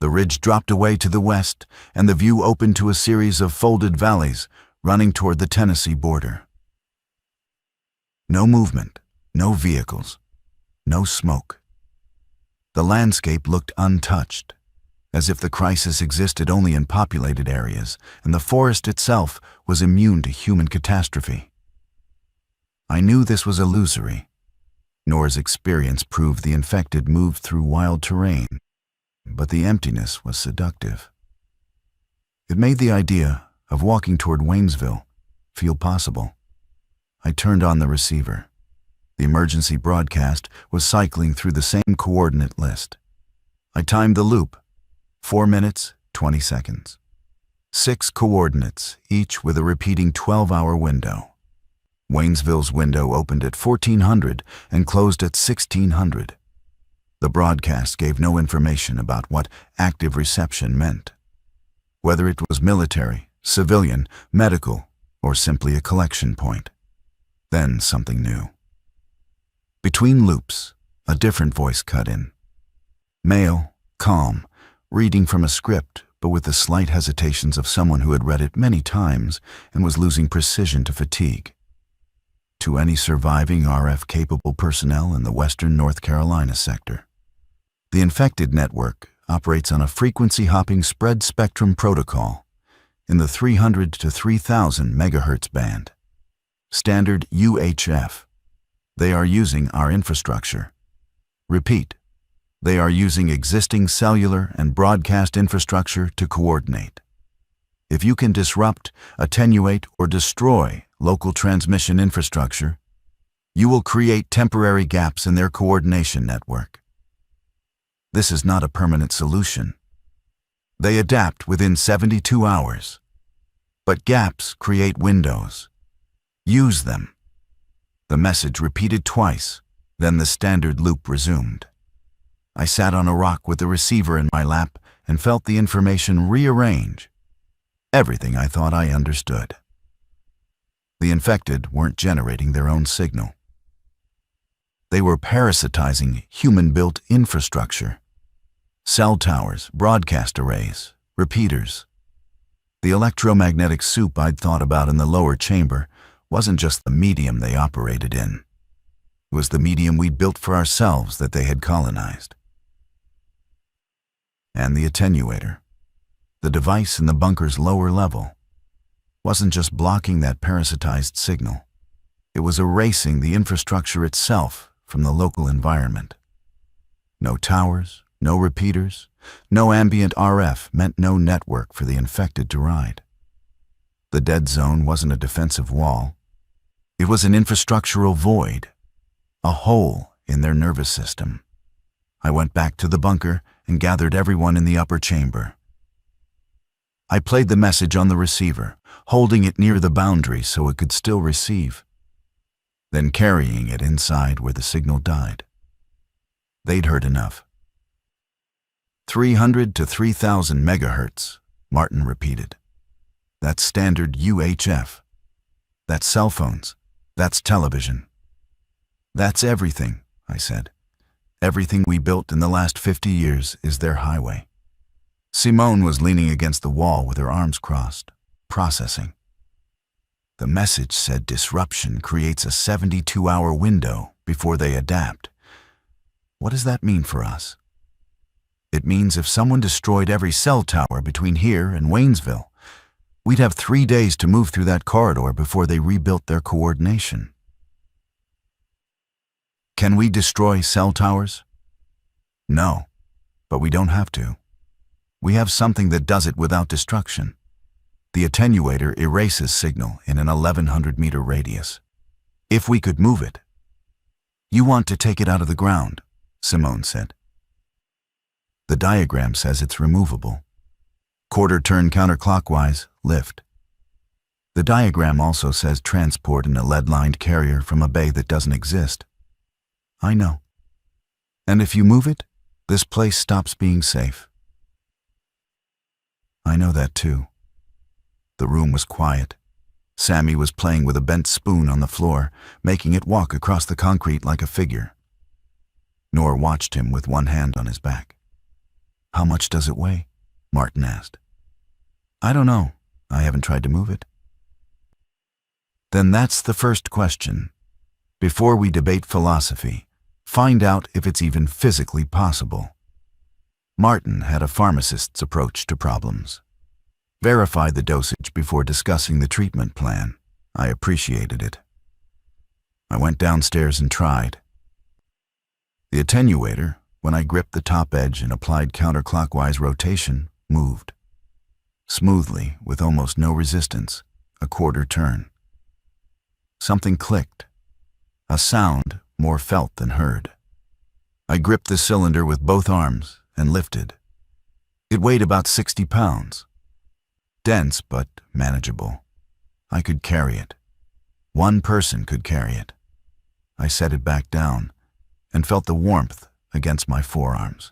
The ridge dropped away to the west, and the view opened to a series of folded valleys running toward the Tennessee border. No movement, no vehicles, no smoke. The landscape looked untouched, as if the crisis existed only in populated areas, and the forest itself was immune to human catastrophe. I knew this was illusory. Noor's experience proved the infected moved through wild terrain, but the emptiness was seductive. It made the idea of walking toward Waynesville feel possible. I turned on the receiver. The emergency broadcast was cycling through the same coordinate list. I timed the loop, 4 minutes, 20 seconds. 6 coordinates, each with a repeating 12-hour window. Waynesville's window opened at 1400 and closed at 1600. The broadcast gave no information about what active reception meant, whether it was military, civilian, medical, or simply a collection point. Then something new. Between loops, a different voice cut in. Male, calm, reading from a script, but with the slight hesitations of someone who had read it many times and was losing precision to fatigue. To any surviving RF-capable personnel in the western North Carolina sector. The infected network operates on a frequency-hopping spread spectrum protocol in the 300 to 3000 megahertz band. Standard UHF. They are using our infrastructure. Repeat, they are using existing cellular and broadcast infrastructure to coordinate. If you can disrupt, attenuate, or destroy local transmission infrastructure, you will create temporary gaps in their coordination network. This is not a permanent solution. They adapt within 72 hours. But gaps create windows. Use them. The message repeated twice, then the standard loop resumed. I sat on a rock with the receiver in my lap and felt the information rearrange. Everything I thought I understood. The infected weren't generating their own signal. They were parasitizing human-built infrastructure. Cell towers, broadcast arrays, repeaters. The electromagnetic soup I'd thought about in the lower chamber wasn't just the medium they operated in. It was the medium we'd built for ourselves that they had colonized. And the attenuator, the device in the bunker's lower level, wasn't just blocking that parasitized signal. It was erasing the infrastructure itself from the local environment. No towers, no repeaters, no ambient RF meant no network for the infected to ride. The dead zone wasn't a defensive wall. It was an infrastructural void, a hole in their nervous system. I went back to the bunker and gathered everyone in the upper chamber. I played the message on the receiver, holding it near the boundary so it could still receive, then carrying it inside where the signal died. They'd heard enough. 300 to 3,000 megahertz, Martin repeated. That's standard UHF. That's cell phones. That's television. That's everything, I said. Everything we built in the last 50 years is their highway. Simone was leaning against the wall with her arms crossed, processing. The message said disruption creates a 72-hour window before they adapt. What does that mean for us? It means if someone destroyed every cell tower between here and Waynesville, we'd have 3 days to move through that corridor before they rebuilt their coordination. Can we destroy cell towers? No, but we don't have to. We have something that does it without destruction. The attenuator erases signal in an 1,100-meter radius. If we could move it. You want to take it out of the ground, Simone said. The diagram says it's removable. Quarter turn counterclockwise, lift. The diagram also says transport in a lead-lined carrier from a bay that doesn't exist. I know. And if you move it, this place stops being safe. I know that too. The room was quiet. Sammy was playing with a bent spoon on the floor, making it walk across the concrete like a figure. Noor watched him with one hand on his back. How much does it weigh? Martin asked. I don't know. I haven't tried to move it. Then that's the first question. Before we debate philosophy, find out if it's even physically possible. Martin had a pharmacist's approach to problems. Verify the dosage before discussing the treatment plan. I appreciated it. I went downstairs and tried. The attenuator, when I gripped the top edge and applied counterclockwise rotation, moved. Smoothly, with almost no resistance, a quarter turn. Something clicked. A sound more felt than heard. I gripped the cylinder with both arms and lifted. It weighed about 60 pounds. Dense but manageable. I could carry it. One person could carry it. I set it back down and felt the warmth against my forearms.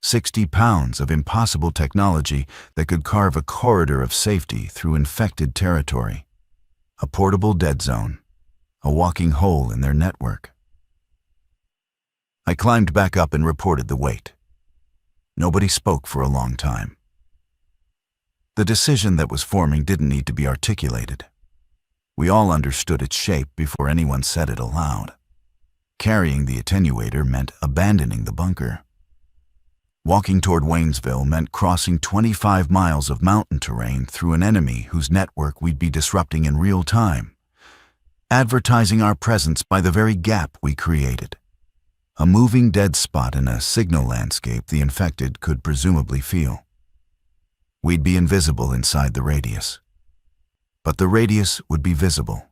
60 pounds of impossible technology that could carve a corridor of safety through infected territory. A portable dead zone. A walking hole in their network. I climbed back up and reported the weight. Nobody spoke for a long time. The decision that was forming didn't need to be articulated. We all understood its shape before anyone said it aloud. Carrying the attenuator meant abandoning the bunker. Walking toward Waynesville meant crossing 25 miles of mountain terrain through an enemy whose network we'd be disrupting in real time, advertising our presence by the very gap we created. A moving dead spot in a signal landscape the infected could presumably feel. We'd be invisible inside the radius. But the radius would be visible.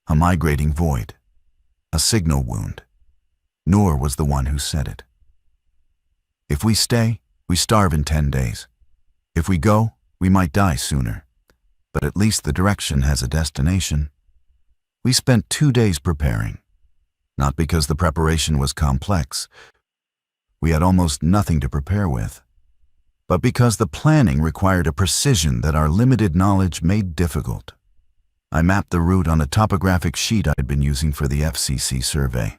A migrating void. A signal wound. Noor was the one who said it. If we stay, we starve in 10 days. If we go, we might die sooner. But at least the direction has a destination. We spent 2 days preparing. Not because the preparation was complex, We had almost nothing to prepare with, but because the planning required a precision that our limited knowledge made difficult. I mapped the route on a topographic sheet I had been using for the FCC survey.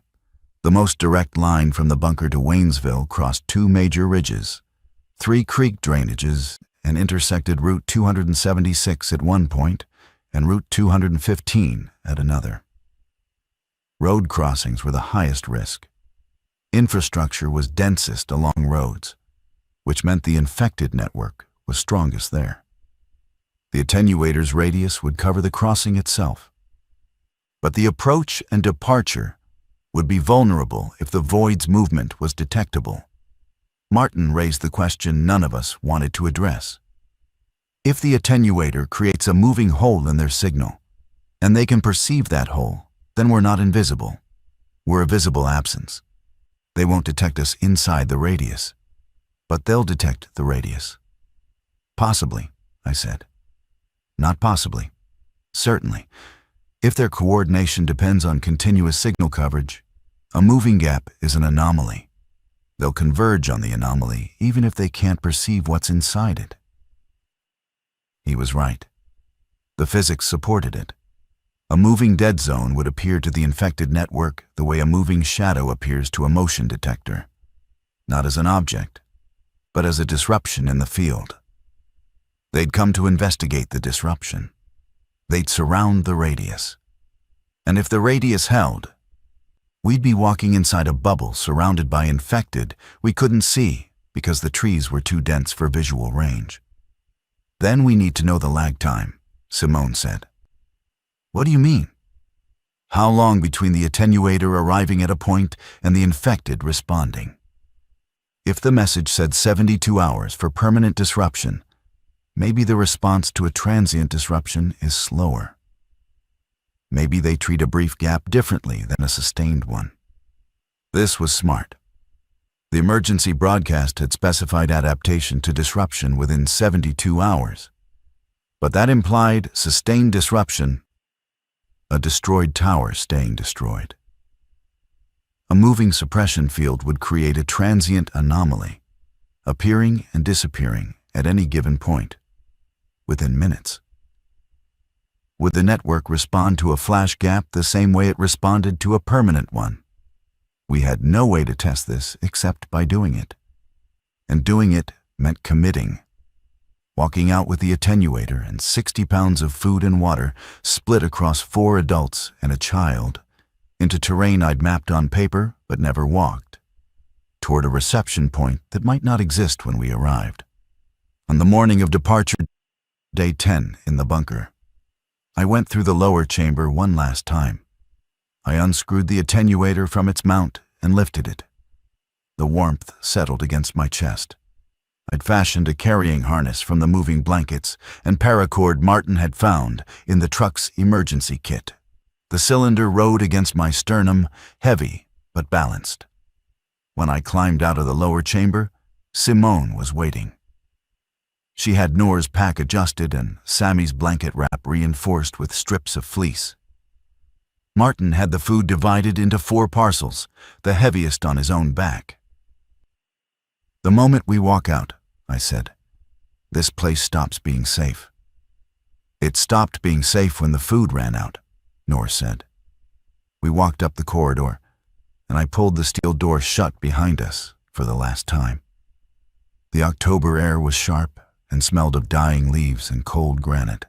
The most direct line from the bunker to Waynesville crossed 2 major ridges, 3 creek drainages, and intersected Route 276 at one point and Route 215 at another. Road crossings were the highest risk. Infrastructure was densest along roads, which meant the infected network was strongest there. The attenuator's radius would cover the crossing itself. But the approach and departure would be vulnerable if the void's movement was detectable. Martin raised the question none of us wanted to address. If the attenuator creates a moving hole in their signal, and they can perceive that hole, then we're not invisible. We're a visible absence. They won't detect us inside the radius, but they'll detect the radius. Possibly, I said. Not possibly. Certainly. If their coordination depends on continuous signal coverage, a moving gap is an anomaly. They'll converge on the anomaly even if they can't perceive what's inside it. He was right. The physics supported it. A moving dead zone would appear to the infected network the way a moving shadow appears to a motion detector, not as an object, but as a disruption in the field. They'd come to investigate the disruption. They'd surround the radius. And if the radius held, we'd be walking inside a bubble surrounded by infected we couldn't see because the trees were too dense for visual range. Then we need to know the lag time, Simone said. What do you mean? How long between the attenuator arriving at a point and the infected responding? If the message said 72 hours for permanent disruption, maybe the response to a transient disruption is slower. Maybe they treat a brief gap differently than a sustained one. This was smart. The emergency broadcast had specified adaptation to disruption within 72 hours, but that implied sustained disruption, a destroyed tower staying destroyed. A moving suppression field would create a transient anomaly, appearing and disappearing at any given point, within minutes. Would the network respond to a flash gap the same way it responded to a permanent one? We had no way to test this except by doing it. And doing it meant committing. Walking out with the attenuator and 60 pounds of food and water split across 4 adults and a child into terrain I'd mapped on paper but never walked, toward a reception point that might not exist when we arrived. On the morning of departure, day 10 in the bunker, I went through the lower chamber one last time. I unscrewed the attenuator from its mount and lifted it. The warmth settled against my chest. I'd fashioned a carrying harness from the moving blankets and paracord Martin had found in the truck's emergency kit. The cylinder rode against my sternum, heavy but balanced. When I climbed out of the lower chamber, Simone was waiting. She had Noor's pack adjusted and Sammy's blanket wrap reinforced with strips of fleece. Martin had the food divided into 4 parcels, the heaviest on his own back. The moment we walk out, I said, this place stops being safe. It stopped being safe when the food ran out, Noor said. We walked up the corridor, and I pulled the steel door shut behind us for the last time. The October air was sharp and smelled of dying leaves and cold granite.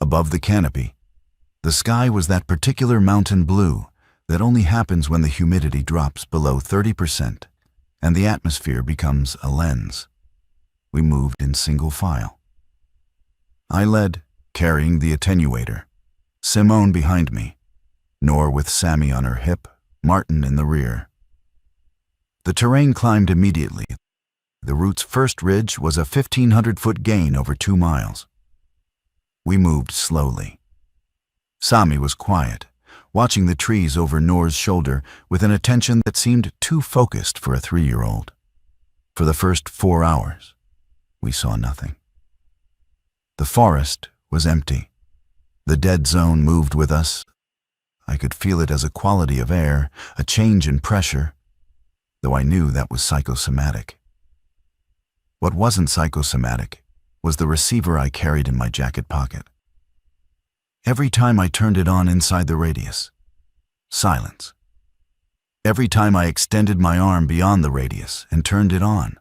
Above the canopy, the sky was that particular mountain blue that only happens when the humidity drops below 30% and the atmosphere becomes a lens. We moved in single file. I led, carrying the attenuator, Simone behind me, Noor with Sammy on her hip, Martin in the rear. The terrain climbed immediately. The route's first ridge was a 1,500-foot gain over 2 miles. We moved slowly. Sami was quiet, watching the trees over Noor's shoulder with an attention that seemed too focused for a 3-year-old. For the first 4 hours, we saw nothing. The forest was empty. The dead zone moved with us. I could feel it as a quality of air, a change in pressure. though I knew that was psychosomatic. What wasn't psychosomatic was the receiver I carried in my jacket pocket. Every time I turned it on inside the radius, silence. Every time I extended my arm beyond the radius and turned it on,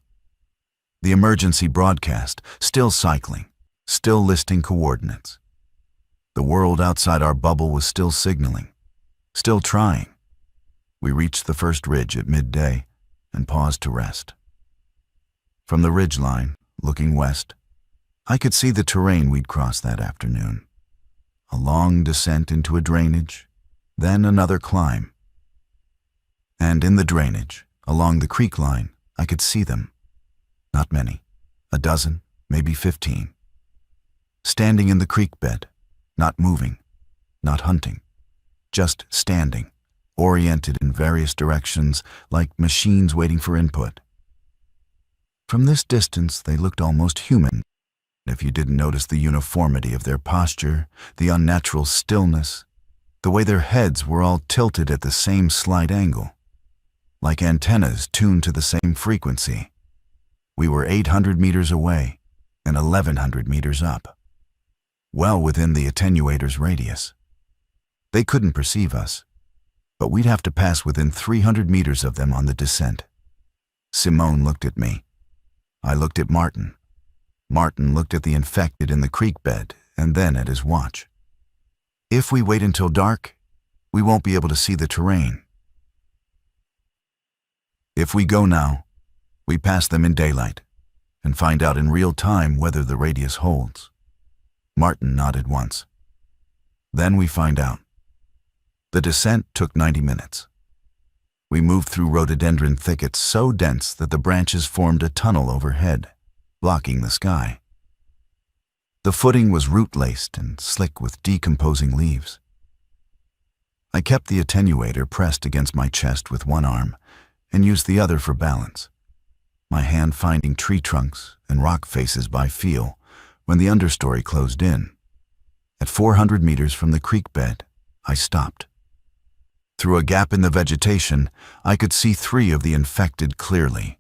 the emergency broadcast, still cycling, still listing coordinates. The world outside our bubble was still signaling, still trying. We reached the first ridge at midday and paused to rest. From the ridge line, looking west, I could see the terrain we'd crossed that afternoon. A long descent into a drainage, then another climb. And in the drainage, along the creek line, I could see them. Not many, a dozen, maybe 15. Standing in the creek bed, not moving, not hunting, just standing, oriented in various directions like machines waiting for input. From this distance, they looked almost human, if you didn't notice the uniformity of their posture, the unnatural stillness, the way their heads were all tilted at the same slight angle, like antennas tuned to the same frequency. We were 800 meters away and 1,100 meters up, well within the attenuator's radius. They couldn't perceive us, but we'd have to pass within 300 meters of them on the descent. Simone looked at me. I looked at Martin. Martin looked at the infected in the creek bed and then at his watch. If we wait until dark, we won't be able to see the terrain. If we go now, we pass them in daylight and find out in real time whether the radius holds. Martin nodded once. Then we find out. The descent took 90 minutes. We moved through rhododendron thickets so dense that the branches formed a tunnel overhead, blocking the sky. The footing was root-laced and slick with decomposing leaves. I kept the attenuator pressed against my chest with one arm and used the other for balance, my hand finding tree trunks and rock faces by feel when the understory closed in. At 400 meters from the creek bed, I stopped. Through a gap in the vegetation, I could see 3 of the infected clearly.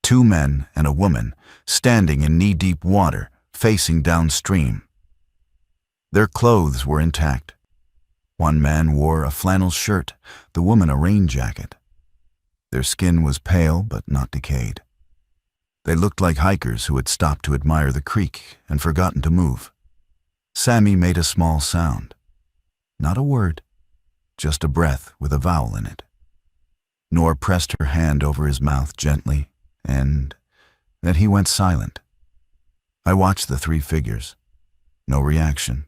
2 men and a woman standing in knee-deep water, facing downstream. Their clothes were intact. One man wore a flannel shirt, the woman a rain jacket. Their skin was pale but not decayed. They looked like hikers who had stopped to admire the creek and forgotten to move. Sammy made a small sound. Not a word, just a breath with a vowel in it. Nor pressed her hand over his mouth gently, and then he went silent. I watched the 3 figures. No reaction,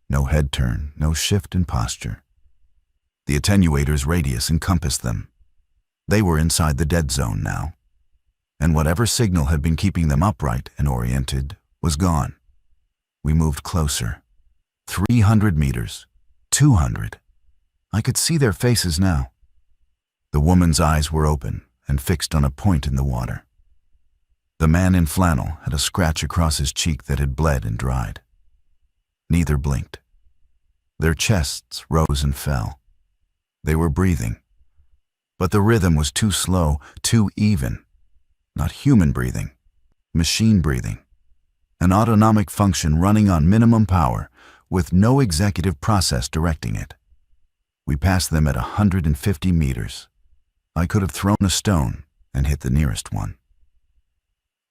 no head turn, no shift in posture. The attenuator's radius encompassed them. They were inside the dead zone now, and whatever signal had been keeping them upright and oriented was gone. We moved closer. 300 meters, 200. I could see their faces now. The woman's eyes were open and fixed on a point in the water. The man in flannel had a scratch across his cheek that had bled and dried. Neither blinked. Their chests rose and fell. They were breathing. But the rhythm was too slow, too even. Not human breathing, machine breathing. An autonomic function running on minimum power with no executive process directing it. We passed them at 150 meters. I could have thrown a stone and hit the nearest one.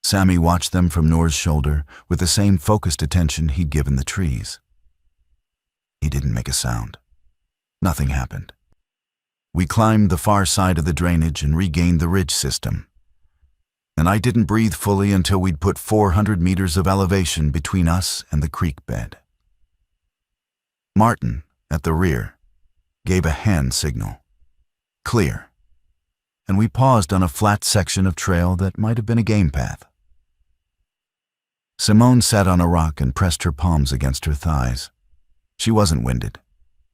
Sammy watched them from Noor's shoulder with the same focused attention he'd given the trees. He didn't make a sound. Nothing happened. We climbed the far side of the drainage and regained the ridge system. And I didn't breathe fully until we'd put 400 meters of elevation between us and the creek bed. Martin, at the rear, gave a hand signal. Clear. And we paused on a flat section of trail that might have been a game path. Simone sat on a rock and pressed her palms against her thighs. She wasn't winded.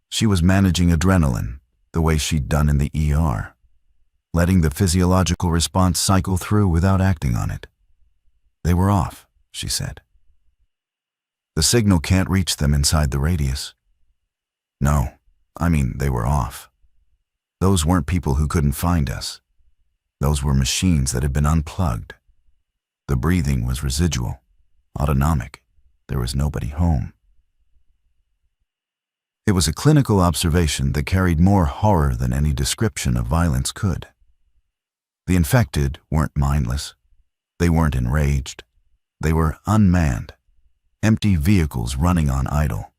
She was managing adrenaline, the way she'd done in the ER, letting the physiological response cycle through without acting on it. They were off, she said. The signal can't reach them inside the radius. No, I mean they were off. Those weren't people who couldn't find us. Those were machines that had been unplugged. The breathing was residual, autonomic. There was nobody home. It was a clinical observation that carried more horror than any description of violence could. The infected weren't mindless. They weren't enraged. They were unmanned, empty vehicles running on idle.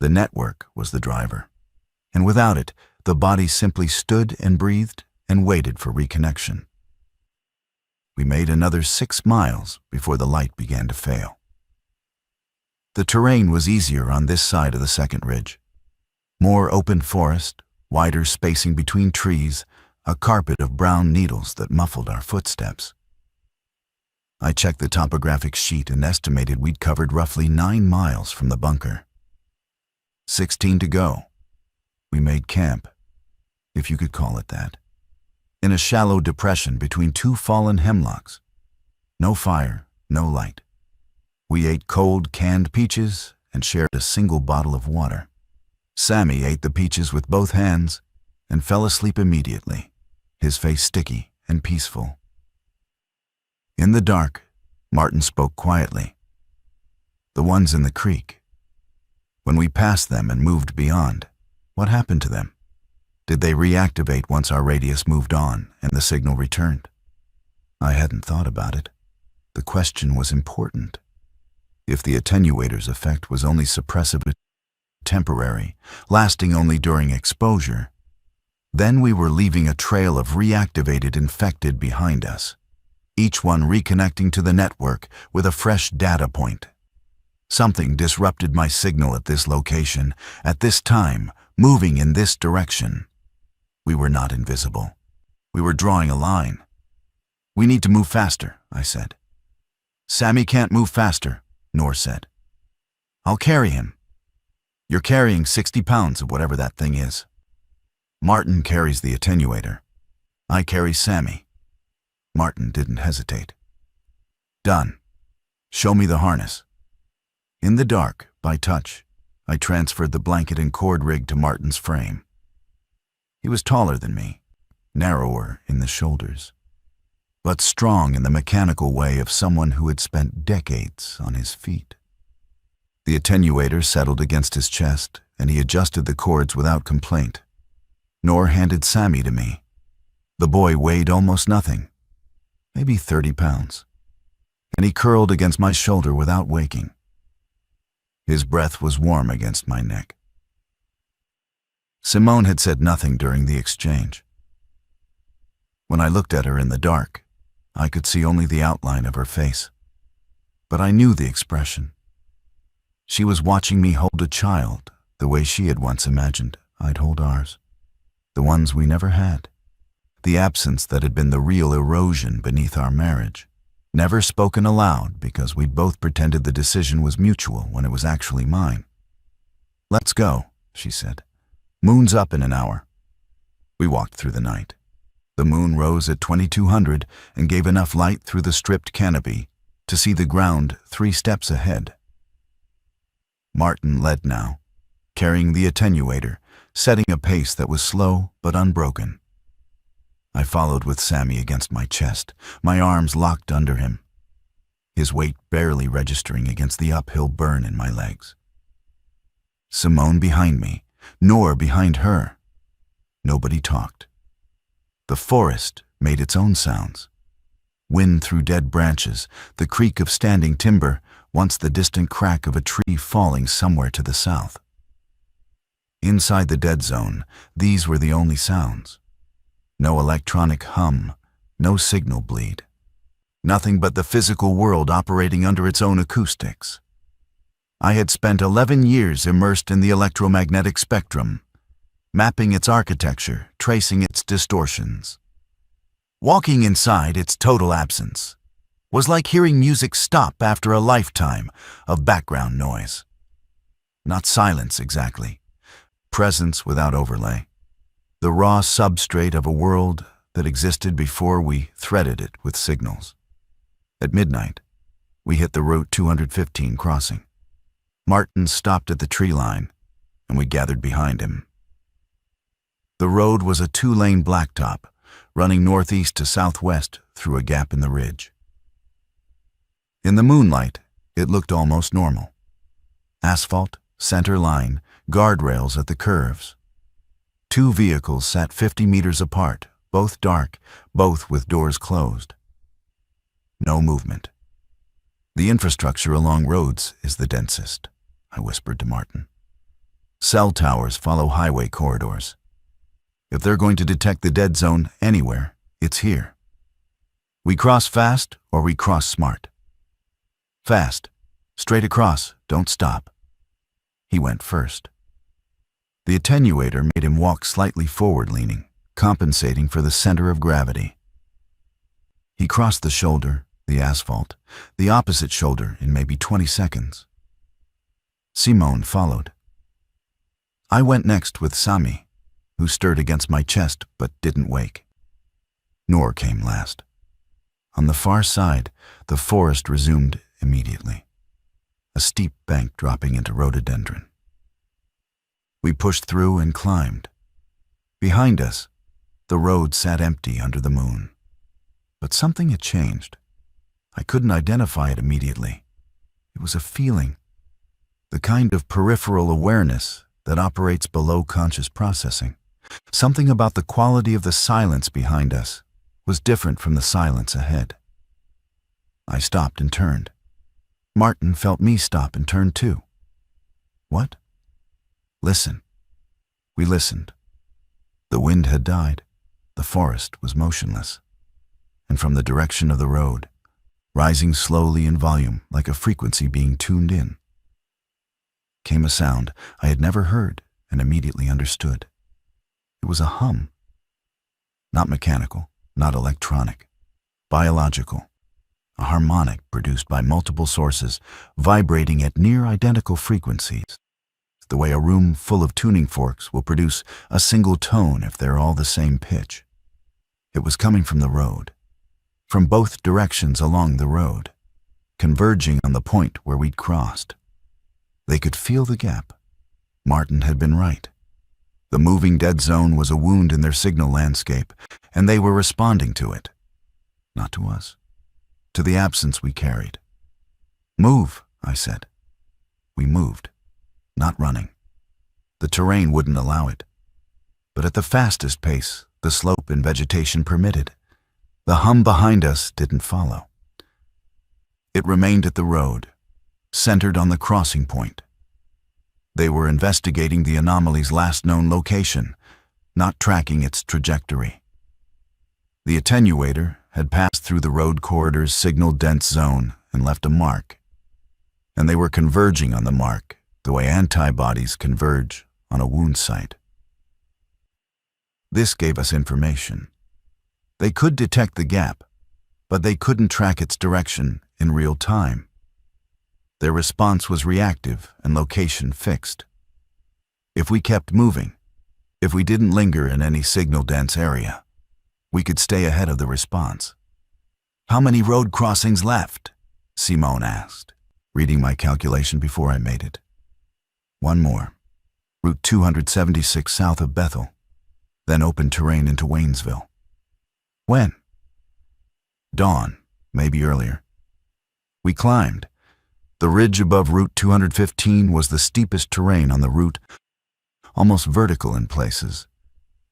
The network was the driver, and without it, the body simply stood and breathed and waited for reconnection. We made another 6 miles before the light began to fail. The terrain was easier on this side of the second ridge. More open forest, wider spacing between trees, a carpet of brown needles that muffled our footsteps. I checked the topographic sheet and estimated we'd covered roughly 9 miles from the bunker. 16 to go. We made camp, if you could call it that, in a shallow depression between 2 fallen hemlocks. No fire, no light. We ate cold canned peaches and shared a single bottle of water. Sammy ate the peaches with both hands and fell asleep immediately, his face sticky and peaceful. In the dark, Martin spoke quietly. The ones in the creek. When we passed them and moved beyond, what happened to them? Did they reactivate once our radius moved on and the signal returned? I hadn't thought about it. The question was important. If the attenuator's effect was only suppressive, temporary, lasting only during exposure, then we were leaving a trail of reactivated infected behind us, each one reconnecting to the network with a fresh data point. Something disrupted my signal at this location, at this time, moving in this direction. We were not invisible. We were drawing a line. "We need to move faster," I said. "Sammy can't move faster," Noor said. "I'll carry him." "You're carrying 60 pounds of whatever that thing is." "Martin carries the attenuator. I carry Sammy." Martin didn't hesitate. "Done. Show me the harness." In the dark, by touch, I transferred the blanket and cord rig to Martin's frame. He was taller than me, narrower in the shoulders, but strong in the mechanical way of someone who had spent decades on his feet. The attenuator settled against his chest, and he adjusted the cords without complaint. Noor handed Sammy to me. The boy weighed almost nothing, maybe 30 pounds, and he curled against my shoulder without waking. His breath was warm against my neck. Simone had said nothing during the exchange. When I looked at her in the dark, I could see only the outline of her face, but I knew the expression. She was watching me hold a child the way she had once imagined I'd hold ours, the ones we never had, the absence that had been the real erosion beneath our marriage, never spoken aloud because we'd both pretended the decision was mutual when it was actually mine. "Let's go," she said. "Moon's up in an hour." We walked through the night. The moon rose at 2200 and gave enough light through the stripped canopy to see the ground 3 steps ahead. Martin led now, carrying the attenuator, setting a pace that was slow but unbroken. I followed with Sammy against my chest, my arms locked under him, his weight barely registering against the uphill burn in my legs. Simone behind me, Noor behind her. Nobody talked. The forest made its own sounds. Wind through dead branches, the creak of standing timber, once the distant crack of a tree falling somewhere to the south. Inside the dead zone, these were the only sounds. No electronic hum, no signal bleed. Nothing but the physical world operating under its own acoustics. I had spent 11 years immersed in the electromagnetic spectrum, mapping its architecture, tracing its distortions. Walking inside its total absence was like hearing music stop after a lifetime of background noise. Not silence exactly, presence without overlay. The raw substrate of a world that existed before we threaded it with signals. At midnight, we hit the Route 215 crossing. Martin stopped at the tree line, and we gathered behind him. The road was a 2-lane blacktop, running northeast to southwest through a gap in the ridge. In the moonlight, it looked almost normal. Asphalt, center line, guardrails at the curves. 2 vehicles sat 50 meters apart, both dark, both with doors closed. No movement. The infrastructure along roads is the densest, I whispered to Martin. Cell towers follow highway corridors. If they're going to detect the dead zone anywhere, it's here. We cross fast or we cross smart. Fast. Straight across, don't stop. He went first. The attenuator made him walk slightly forward-leaning, compensating for the center of gravity. He crossed the shoulder, the asphalt, the opposite shoulder in maybe 20 seconds. Simone followed. I went next with Sami, who stirred against my chest but didn't wake. Noor came last. On the far side, the forest resumed immediately, a steep bank dropping into rhododendron. We pushed through and climbed. Behind us, the road sat empty under the moon. But something had changed. I couldn't identify it immediately. It was a feeling, the kind of peripheral awareness that operates below conscious processing. Something about the quality of the silence behind us was different from the silence ahead. I stopped and turned. Martin felt me stop and turn too. What? Listen. We listened. The wind had died. The forest was motionless. And from the direction of the road, rising slowly in volume like a frequency being tuned in, came a sound I had never heard and immediately understood. It was a hum. Not mechanical, not electronic, biological. A harmonic produced by multiple sources, vibrating at near identical frequencies, the way a room full of tuning forks will produce a single tone if they're all the same pitch. It was coming from the road, from both directions along the road, converging on the point where we'd crossed. They could feel the gap. Martin had been right. The moving dead zone was a wound in their signal landscape, and they were responding to it. Not to us. To the absence we carried. Move, I said. We moved, not running. The terrain wouldn't allow it. But at the fastest pace, the slope and vegetation permitted. The hum behind us didn't follow. It remained at the road, centered on the crossing point. They were investigating the anomaly's last known location, not tracking its trajectory. The attenuator had passed through the road corridor's signal-dense zone and left a mark. And they were converging on the mark the way antibodies converge on a wound site. This gave us information. They could detect the gap, but they couldn't track its direction in real time. Their response was reactive and location fixed. If we kept moving, if we didn't linger in any signal-dense area, we could stay ahead of the response. How many road crossings left? Simone asked, reading my calculation before I made it. One more. Route 276 south of Bethel, then open terrain into Waynesville. When? Dawn, maybe earlier. We climbed. The ridge above Route 215 was the steepest terrain on the route, almost vertical in places,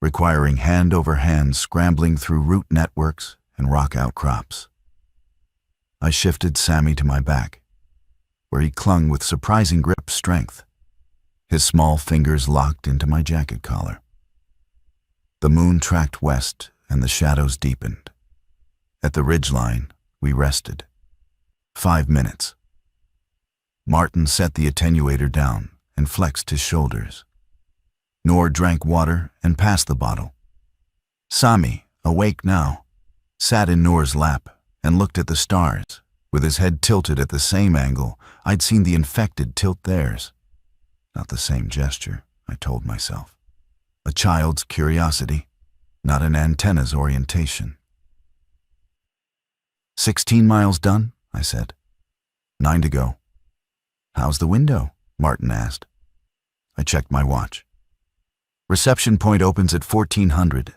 requiring hand-over-hand scrambling through root networks and rock outcrops. I shifted Sami to my back, where he clung with surprising grip strength, his small fingers locked into my jacket collar. The moon tracked west and the shadows deepened. At the ridgeline, we rested. 5 minutes. Martin set the attenuator down and flexed his shoulders. Noor drank water and passed the bottle. Sami, awake now, sat in Noor's lap and looked at the stars, with his head tilted at the same angle I'd seen the infected tilt theirs. Not the same gesture, I told myself. A child's curiosity, not an antenna's orientation. 16 miles done, I said. 9 to go. How's the window? Martin asked. I checked my watch. Reception point opens at 1400.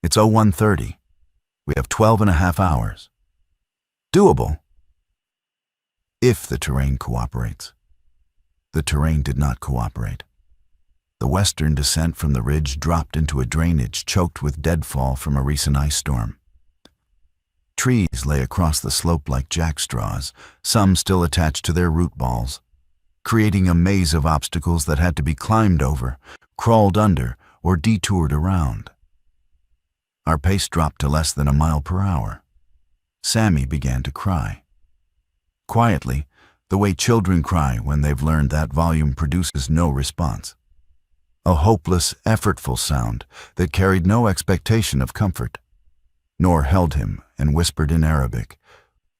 It's 01:30. We have 12.5 hours. Doable. If the terrain cooperates. The terrain did not cooperate. The western descent from the ridge dropped into a drainage choked with deadfall from a recent ice storm. Trees lay across the slope like jackstraws, some still attached to their root balls, creating a maze of obstacles that had to be climbed over, crawled under, or detoured around. Our pace dropped to less than a mile per hour. Sammy began to cry. Quietly, the way children cry when they've learned that volume produces no response. A hopeless, effortful sound that carried no expectation of comfort. Nor held him and whispered in Arabic,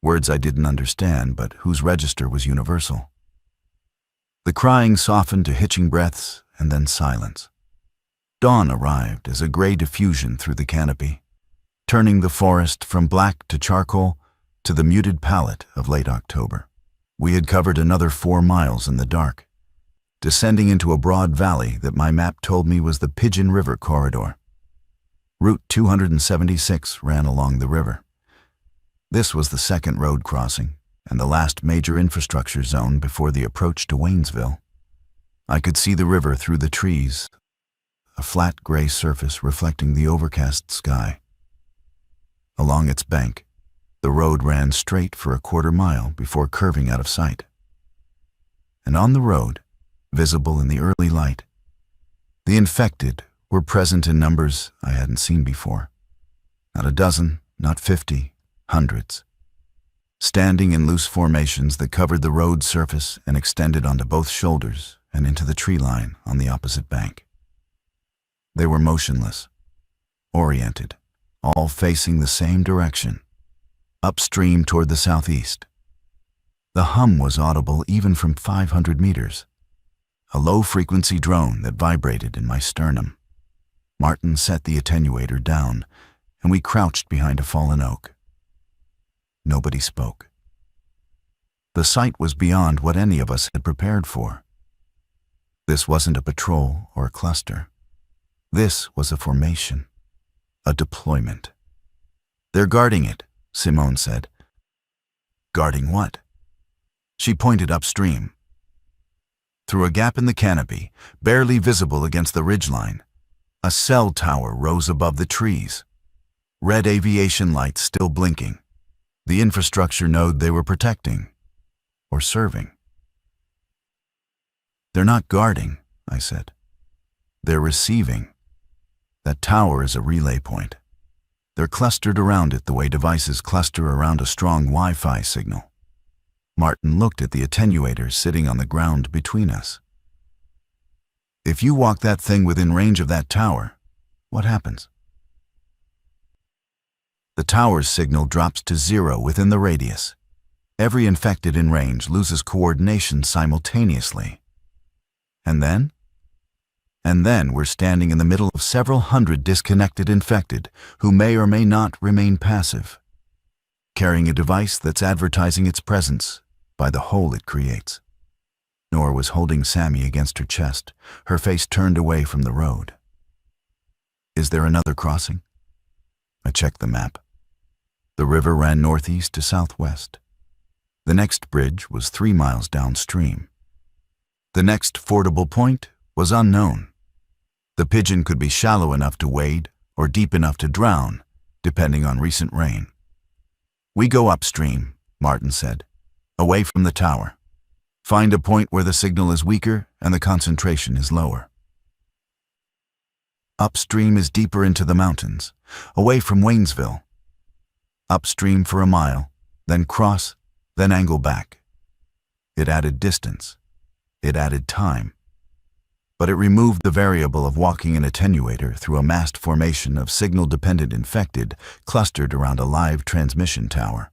words I didn't understand but whose register was universal. The crying softened to hitching breaths and then silence. Dawn arrived as a gray diffusion through the canopy, turning the forest from black to charcoal to the muted palette of late October. We had covered another 4 miles in the dark, descending into a broad valley that my map told me was the Pigeon River corridor. Route 276 ran along the river. This was the second road crossing and the last major infrastructure zone before the approach to Waynesville. I could see the river through the trees, a flat gray surface reflecting the overcast sky. Along its bank, the road ran straight for a 1/4 mile before curving out of sight. And on the road, visible in the early light, the infected were present in numbers I hadn't seen before. Not a dozen, not 50, hundreds. Standing in loose formations that covered the road surface and extended onto both shoulders and into the tree line on the opposite bank. They were motionless, oriented, all facing the same direction, upstream toward the southeast. The hum was audible even from 500 meters, a low-frequency drone that vibrated in my sternum. Martin set the attenuator down, and we crouched behind a fallen oak. Nobody spoke. The sight was beyond what any of us had prepared for. This wasn't a patrol or a cluster. This was a formation, a deployment. "They're guarding it," Simone said. "Guarding what?" She pointed upstream. Through a gap in the canopy, barely visible against the ridgeline, a cell tower rose above the trees, red aviation lights still blinking, the infrastructure node they were protecting, or serving. "They're not guarding," I said. "They're receiving. That tower is a relay point. They're clustered around it the way devices cluster around a strong Wi-Fi signal." Martin looked at the attenuator sitting on the ground between us. "If you walk that thing within range of that tower, what happens?" The tower's signal drops to 0 within the radius. Every infected in range loses coordination simultaneously. And then? And then we're standing in the middle of several hundred disconnected infected who may or may not remain passive, carrying a device that's advertising its presence by the hole it creates. Nora was holding Sammy against her chest, her face turned away from the road. "Is there another crossing?" I checked the map. The river ran northeast to southwest. The next bridge was 3 miles downstream. The next fordable point was unknown. The Pigeon could be shallow enough to wade or deep enough to drown, depending on recent rain. "We go upstream," Martin said, "away from the tower. Find a point where the signal is weaker and the concentration is lower. Upstream is deeper into the mountains, away from Waynesville. Upstream for a mile, then cross, then angle back." It added distance. It added time. But it removed the variable of walking an attenuator through a massed formation of signal-dependent infected clustered around a live transmission tower.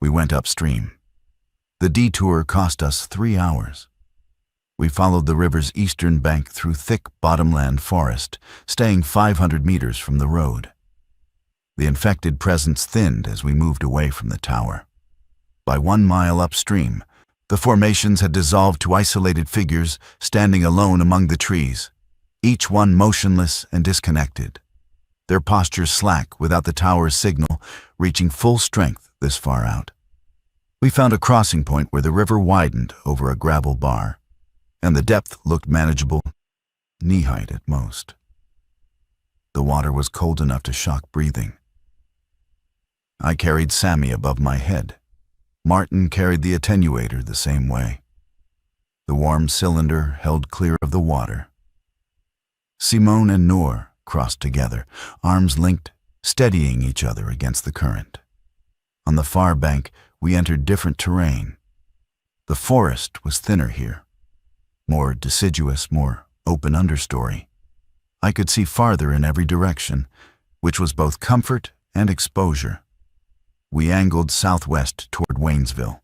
We went upstream. The detour cost us 3 hours. We followed the river's eastern bank through thick bottomland forest, staying 500 meters from the road. The infected presence thinned as we moved away from the tower. By 1 mile upstream, the formations had dissolved to isolated figures standing alone among the trees, each one motionless and disconnected, their postures slack without the tower's signal reaching full strength this far out. We found a crossing point where the river widened over a gravel bar, and the depth looked manageable, knee-height at most. The water was cold enough to shock breathing. I carried Sammy above my head. Martin carried the attenuator the same way. The warm cylinder held clear of the water. Simone and Noor crossed together, arms linked, steadying each other against the current. On the far bank, we entered different terrain. The forest was thinner here, more deciduous, more open understory. I could see farther in every direction, which was both comfort and exposure. We angled southwest toward Waynesville.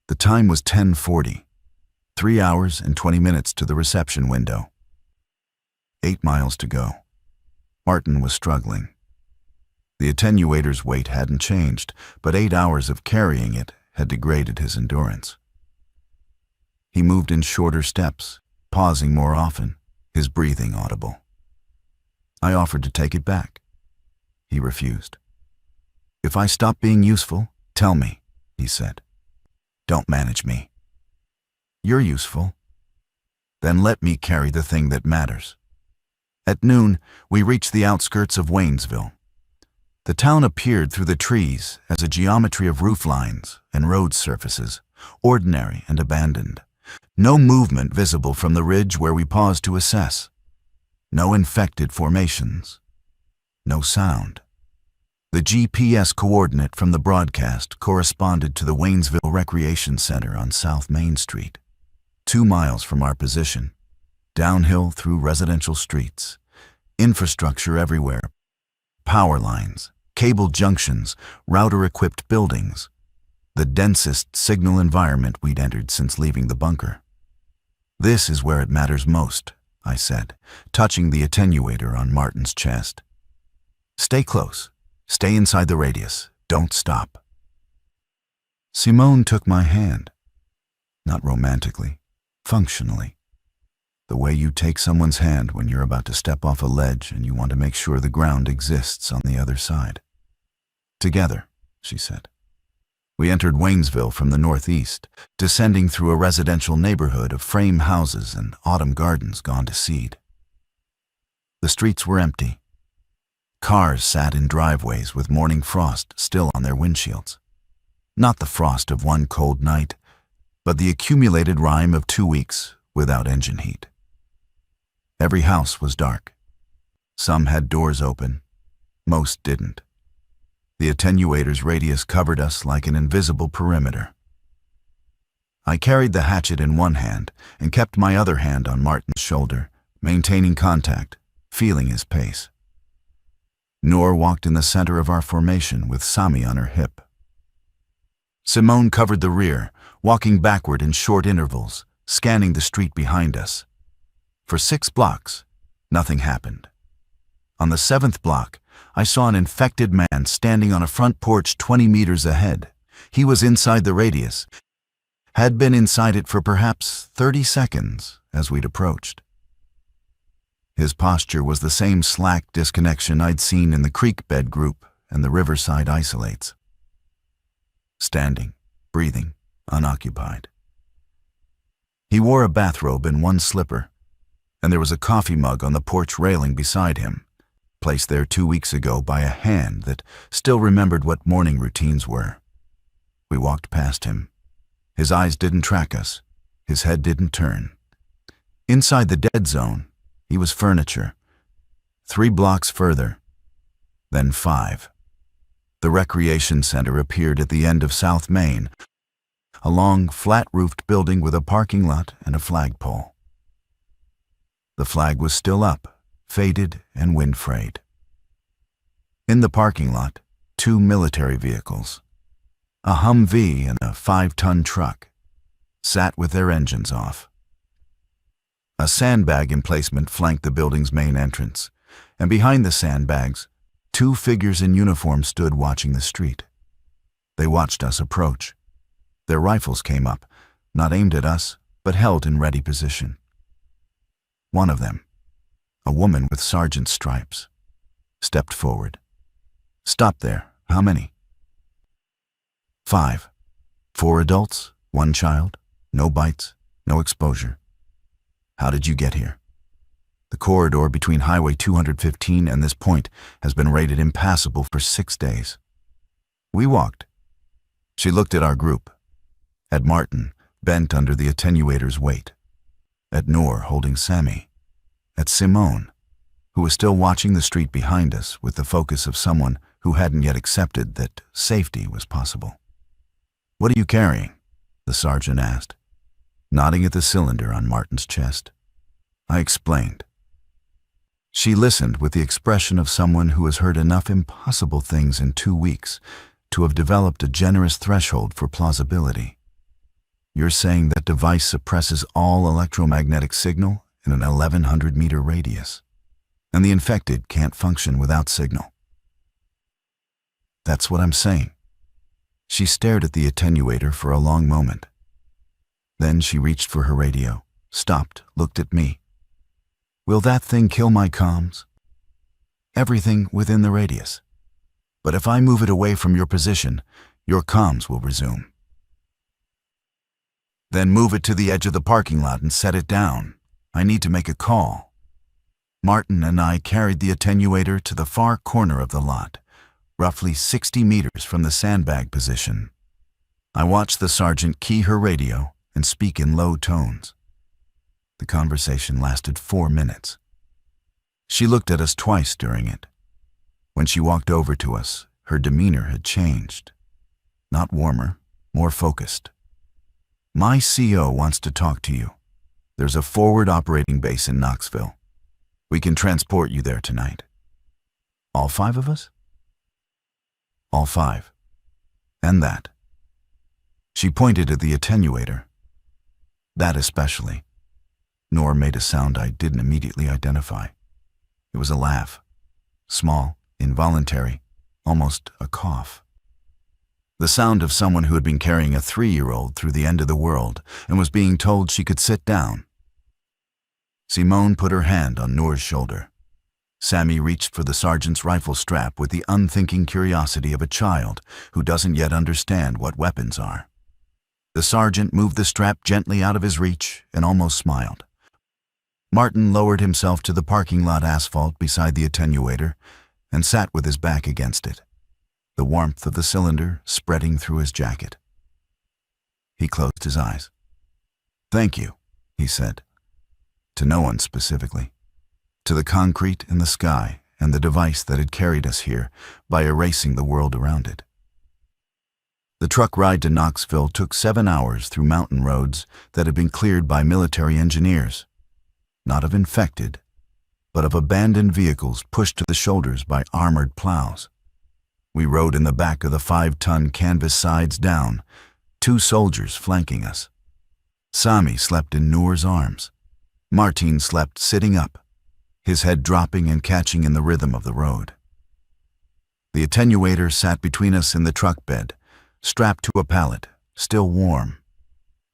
The time was 10:40, 3 hours and 20 minutes to the reception window. 8 miles to go. Martin was struggling. The attenuator's weight hadn't changed, but 8 hours of carrying it had degraded his endurance. He moved in shorter steps, pausing more often, his breathing audible. I offered to take it back. He refused. "If I stop being useful, tell me," he said. "Don't manage me. You're useful. Then let me carry the thing that matters." At noon, we reached the outskirts of Waynesville. The town appeared through the trees as a geometry of roof lines and road surfaces, ordinary and abandoned. No movement visible from the ridge where we paused to assess. No infected formations. No sound. The GPS coordinate from the broadcast corresponded to the Waynesville Recreation Center on South Main Street, 2 miles from our position, downhill through residential streets, infrastructure everywhere, power lines, cable junctions, router-equipped buildings, the densest signal environment we'd entered since leaving the bunker. "This is where it matters most," I said, touching the attenuator on Martin's chest. "Stay close. Stay inside the radius. Don't stop." Simone took my hand. Not romantically, functionally. The way you take someone's hand when you're about to step off a ledge and you want to make sure the ground exists on the other side. "Together," she said. We entered Waynesville from the northeast, descending through a residential neighborhood of frame houses and autumn gardens gone to seed. The streets were empty. Cars sat in driveways with morning frost still on their windshields. Not the frost of one cold night, but the accumulated rime of 2 weeks without engine heat. Every house was dark. Some had doors open. Most didn't. The attenuator's radius covered us like an invisible perimeter. I carried the hatchet in one hand and kept my other hand on Martin's shoulder, maintaining contact, feeling his pace. Noor walked in the center of our formation with Sami on her hip. Simone covered the rear, walking backward in short intervals, scanning the street behind us. For 6 blocks, nothing happened. On the 7th block, I saw an infected man standing on a front porch 20 meters ahead. He was inside the radius, had been inside it for perhaps 30 seconds as we'd approached. His posture was the same slack disconnection I'd seen in the creek bed group and the riverside isolates. Standing, breathing, unoccupied. He wore a bathrobe and one slipper, and there was a coffee mug on the porch railing beside him, placed there 2 weeks ago by a hand that still remembered what morning routines were. We walked past him. His eyes didn't track us. His head didn't turn. Inside the dead zone, he was furniture. 3 blocks further, then 5. The recreation center appeared at the end of South Main, a long, flat-roofed building with a parking lot and a flagpole. The flag was still up, faded and wind-frayed. In the parking lot, 2 military vehicles, a Humvee and a 5-ton truck, sat with their engines off. A sandbag emplacement flanked the building's main entrance, and behind the sandbags, 2 figures in uniform stood watching the street. They watched us approach. Their rifles came up, not aimed at us, but held in ready position. One of them, a woman with sergeant's stripes, stepped forward. Stop there. How many? 5. 4 adults, 1 child, no bites, no exposure. How did you get here? The corridor between Highway 215 and this point has been rated impassable for 6 days. We walked. She looked at our group, at Martin, bent under the attenuator's weight, at Noor holding Sammy, at Simone, who was still watching the street behind us with the focus of someone who hadn't yet accepted that safety was possible. "What are you carrying?" the sergeant asked, nodding at the cylinder on Martin's chest. I explained. She listened with the expression of someone who has heard enough impossible things in 2 weeks to have developed a generous threshold for plausibility. "You're saying that device suppresses all electromagnetic signal in an 1,100-meter radius, and the infected can't function without signal?" "That's what I'm saying." She stared at the attenuator for a long moment. Then she reached for her radio, stopped, looked at me. "Will that thing kill my comms?" "Everything within the radius. But if I move it away from your position, your comms will resume." "Then move it to the edge of the parking lot and set it down. I need to make a call." Martin and I carried the attenuator to the far corner of the lot, roughly 60 meters from the sandbag position. I watched the sergeant key her radio and speak in low tones. The conversation lasted 4 minutes. She looked at us twice during it. When she walked over to us, her demeanor had changed. Not warmer, more focused. "My CO wants to talk to you. There's a forward operating base in Knoxville. We can transport you there tonight." "All 5 of us?" "All 5. And that." She pointed at the attenuator. "That especially." Noor made a sound I didn't immediately identify. It was a laugh. Small, involuntary, almost a cough. The sound of someone who had been carrying a 3-year-old through the end of the world and was being told she could sit down. Simone put her hand on Noor's shoulder. Sammy reached for the sergeant's rifle strap with the unthinking curiosity of a child who doesn't yet understand what weapons are. The sergeant moved the strap gently out of his reach and almost smiled. Martin lowered himself to the parking lot asphalt beside the attenuator and sat with his back against it, the warmth of the cylinder spreading through his jacket. He closed his eyes. "Thank you," he said. To no one specifically. To the concrete in the sky and the device that had carried us here by erasing the world around it. The truck ride to Knoxville took 7 hours through mountain roads that had been cleared by military engineers. Not of infected, but of abandoned vehicles pushed to the shoulders by armored plows. We rode in the back of the 5-ton canvas sides down, 2 soldiers flanking us. Sami slept in Noor's arms. Martin slept sitting up, his head dropping and catching in the rhythm of the road. The attenuator sat between us in the truck bed, strapped to a pallet, still warm.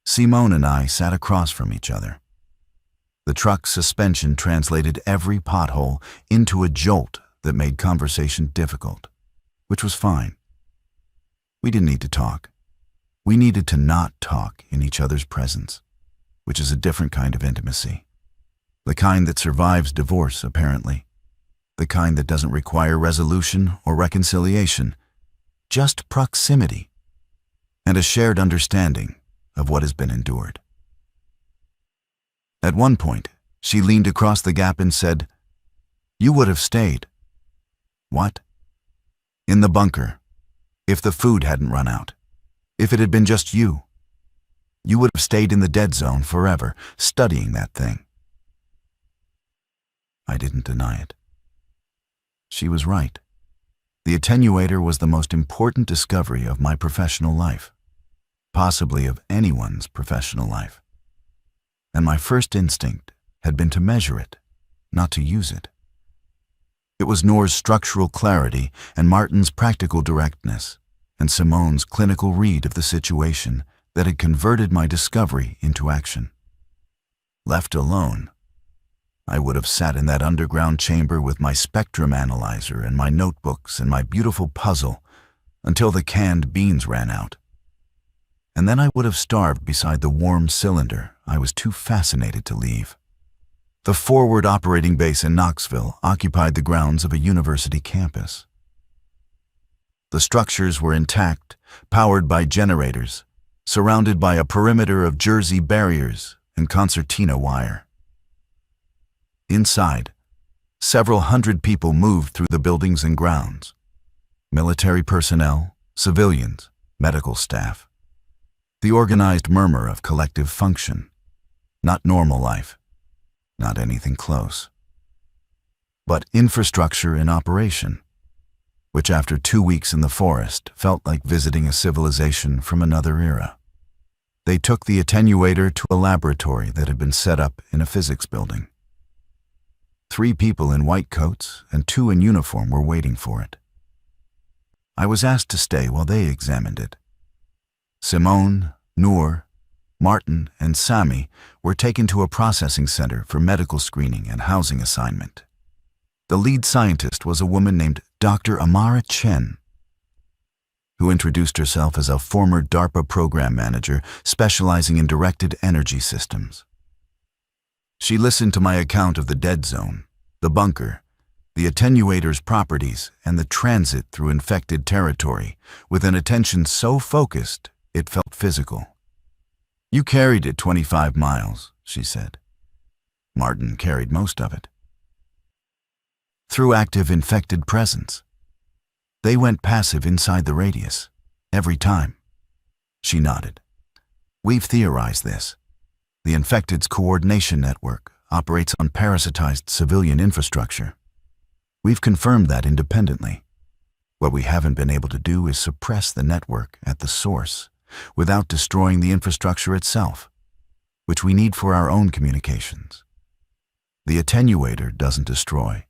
Simone and I sat across from each other. The truck's suspension translated every pothole into a jolt that made conversation difficult, which was fine. We didn't need to talk. We needed to not talk in each other's presence, which is a different kind of intimacy. The kind that survives divorce, apparently. The kind that doesn't require resolution or reconciliation, just proximity and a shared understanding of what has been endured. At one point, she leaned across the gap and said, "You would have stayed." "What?" "In the bunker, if the food hadn't run out. If it had been just you. You would have stayed in the dead zone forever, studying that thing." I didn't deny it. She was right. The attenuator was the most important discovery of my professional life, possibly of anyone's professional life. And my first instinct had been to measure it, not to use it. It was Noor's structural clarity and Martin's practical directness and Simone's clinical read of the situation that had converted my discovery into action. Left alone, I would have sat in that underground chamber with my spectrum analyzer and my notebooks and my beautiful puzzle until the canned beans ran out. And then I would have starved beside the warm cylinder I was too fascinated to leave. The forward operating base in Knoxville occupied the grounds of a university campus. The structures were intact, powered by generators, surrounded by a perimeter of Jersey barriers and concertina wire. Inside, several hundred people moved through the buildings and grounds. Military personnel, civilians, medical staff. The organized murmur of collective function. Not normal life. Not anything close. But infrastructure in operation, which after 2 weeks in the forest felt like visiting a civilization from another era. They took the attenuator to a laboratory that had been set up in a physics building. 3 people in white coats and 2 in uniform were waiting for it. I was asked to stay while they examined it. Simone, Noor, Martin, and Sami were taken to a processing center for medical screening and housing assignment. The lead scientist was a woman named Dr. Amara Chen, who introduced herself as a former DARPA program manager specializing in directed energy systems. She listened to my account of the dead zone, the bunker, the attenuator's properties, and the transit through infected territory with an attention so focused it felt physical. "You carried it 25 miles, she said. Martin carried most of it. Through active infected presence. They went passive inside the radius, every time. She nodded. We've theorized this. The infected's coordination network operates on parasitized civilian infrastructure. We've confirmed that independently. What we haven't been able to do is suppress the network at the source without destroying the infrastructure itself, which we need for our own communications. The attenuator doesn't destroy.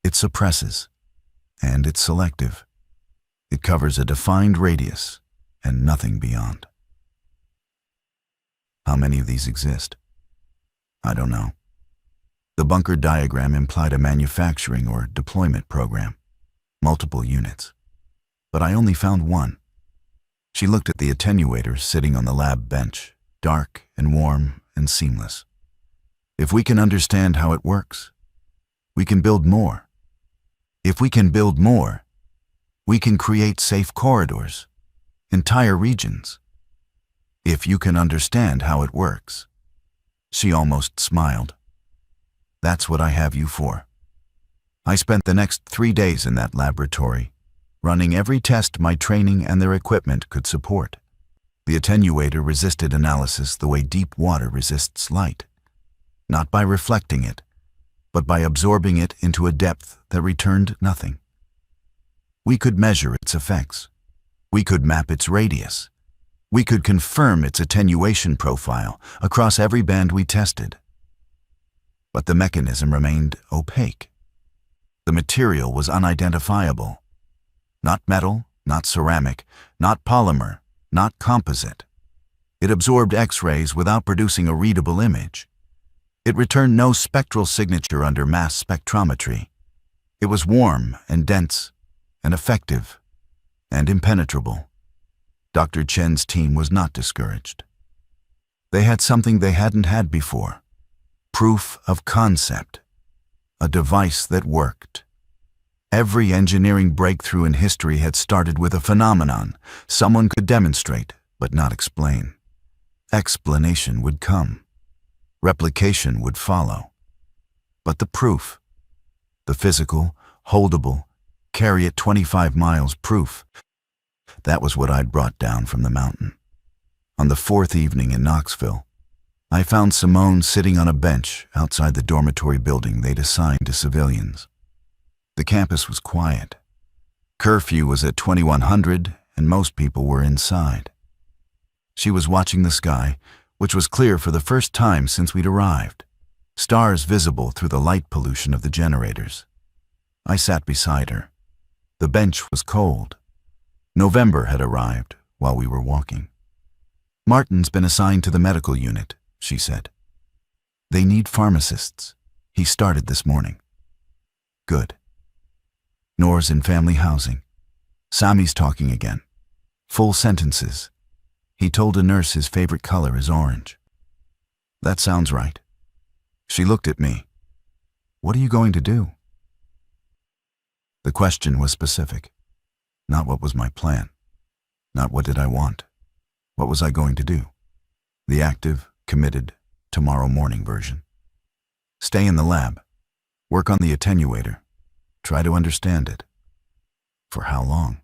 It suppresses, and it's selective. It covers a defined radius and nothing beyond. How many of these exist? I don't know. The bunker diagram implied a manufacturing or deployment program, multiple units. But I only found one. She looked at the attenuator sitting on the lab bench, dark and warm and seamless. If we can understand how it works, we can build more. If we can build more, we can create safe corridors, entire regions. If you can understand how it works. She almost smiled. That's what I have you for. I spent the next 3 days in that laboratory, running every test my training and their equipment could support. The attenuator resisted analysis the way deep water resists light, not by reflecting it, but by absorbing it into a depth that returned nothing. We could measure its effects. We could map its radius. We could confirm its attenuation profile across every band we tested. But the mechanism remained opaque. The material was unidentifiable. Not metal, not ceramic, not polymer, not composite. It absorbed X-rays without producing a readable image. It returned no spectral signature under mass spectrometry. It was warm and dense and effective and impenetrable. Dr. Chen's team was not discouraged. They had something they hadn't had before. Proof of concept. A device that worked. Every engineering breakthrough in history had started with a phenomenon someone could demonstrate but not explain. Explanation would come. Replication would follow. But the proof, the physical, holdable, carry it 25 miles proof, that was what I'd brought down from the mountain. On the 4th evening in Knoxville, I found Simone sitting on a bench outside the dormitory building they'd assigned to civilians. The campus was quiet. Curfew was at 2100 and most people were inside. She was watching the sky, which was clear for the first time since we'd arrived, stars visible through the light pollution of the generators. I sat beside her. The bench was cold. November had arrived while we were walking. Martin's been assigned to the medical unit, she said. They need pharmacists. He started this morning. Good. Noor's in family housing. Sami's talking again. Full sentences. He told a nurse his favorite color is orange. That sounds right. She looked at me. What are you going to do? The question was specific. Not what was my plan. Not what did I want. What was I going to do? The active, committed, tomorrow morning version. Stay in the lab. Work on the attenuator. Try to understand it. For how long?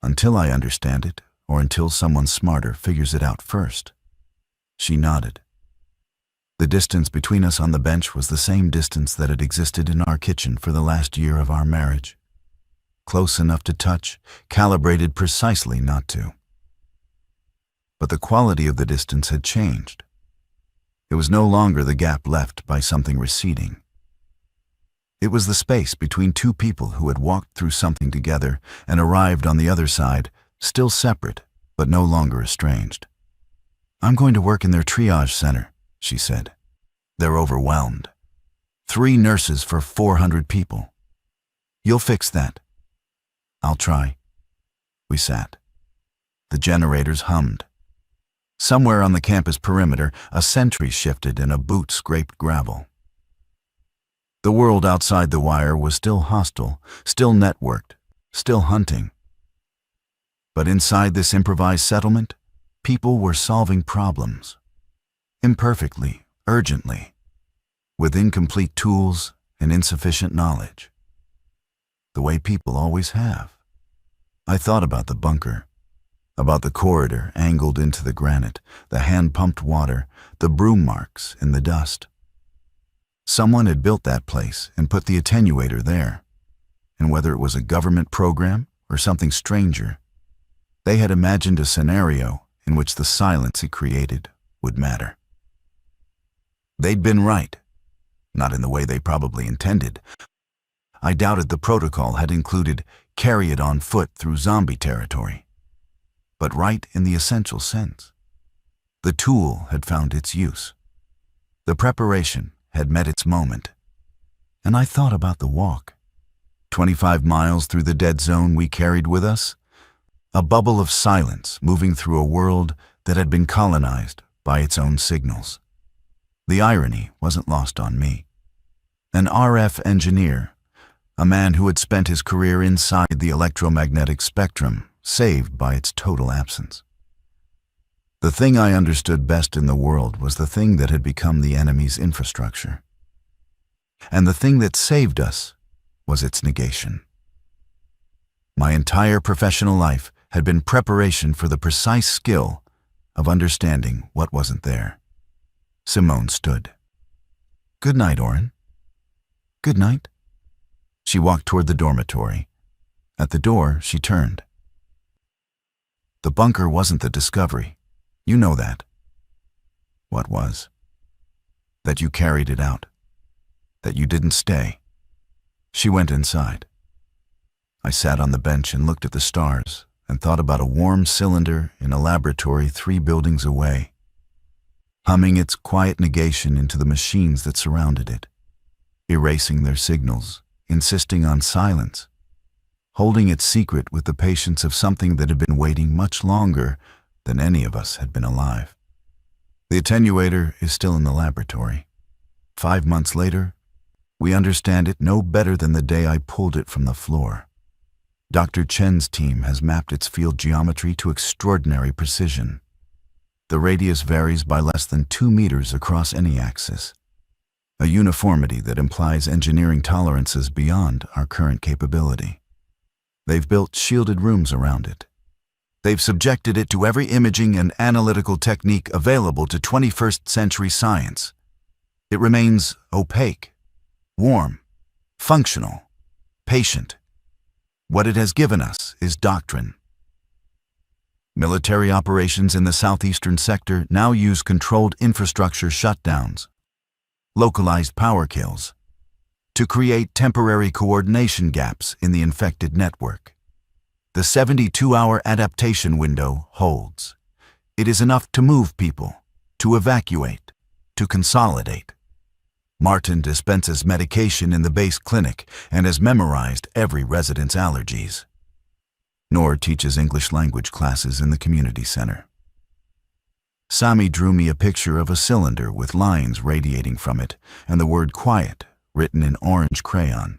Until I understand it, or until someone smarter figures it out first. She nodded. The distance between us on the bench was the same distance that had existed in our kitchen for the last year of our marriage. Close enough to touch, calibrated precisely not to. But the quality of the distance had changed. It was no longer the gap left by something receding. It was the space between two people who had walked through something together and arrived on the other side, still separate, but no longer estranged. I'm going to work in their triage center, she said. They're overwhelmed. 3 nurses for 400 people. You'll fix that. I'll try. We sat. The generators hummed. Somewhere on the campus perimeter, a sentry shifted and a boot scraped gravel. The world outside the wire was still hostile, still networked, still hunting. But inside this improvised settlement, people were solving problems. Imperfectly, urgently, with incomplete tools and insufficient knowledge. The way people always have. I thought about the bunker, about the corridor angled into the granite, the hand-pumped water, the broom marks in the dust. Someone had built that place and put the attenuator there, and whether it was a government program or something stranger, they had imagined a scenario in which the silence it created would matter. They'd been right, not in the way they probably intended. I doubted the protocol had included carry it on foot through zombie territory, but right in the essential sense. The tool had found its use. The preparation had met its moment. And I thought about the walk. 25 miles through the dead zone we carried with us, a bubble of silence moving through a world that had been colonized by its own signals. The irony wasn't lost on me. An RF engineer, a man who had spent his career inside the electromagnetic spectrum, saved by its total absence. The thing I understood best in the world was the thing that had become the enemy's infrastructure. And the thing that saved us was its negation. My entire professional life had been preparation for the precise skill of understanding what wasn't there. Simone stood. Good night, Oren. Good night. She walked toward the dormitory. At the door, she turned. The bunker wasn't the discovery. You know that. What was? That you carried it out. That you didn't stay. She went inside. I sat on the bench and looked at the stars and thought about a warm cylinder in a laboratory 3 buildings away, humming its quiet negation into the machines that surrounded it, erasing their signals, insisting on silence, holding its secret with the patience of something that had been waiting much longer than any of us had been alive. The attenuator is still in the laboratory. 5 months later, we understand it no better than the day I pulled it from the floor. Dr. Chen's team has mapped its field geometry to extraordinary precision. The radius varies by less than 2 meters across any axis, a uniformity that implies engineering tolerances beyond our current capability. They've built shielded rooms around it. They've subjected it to every imaging and analytical technique available to 21st century science. It remains opaque, warm, functional, patient. What it has given us is doctrine. Military operations in the southeastern sector now use controlled infrastructure shutdowns, localized power kills, to create temporary coordination gaps in the infected network. The 72-hour adaptation window holds. It is enough to move people, to evacuate, to consolidate. Martin dispenses medication in the base clinic and has memorized every resident's allergies. Nor teaches English language classes in the community center. Sami drew me a picture of a cylinder with lines radiating from it and the word quiet written in orange crayon.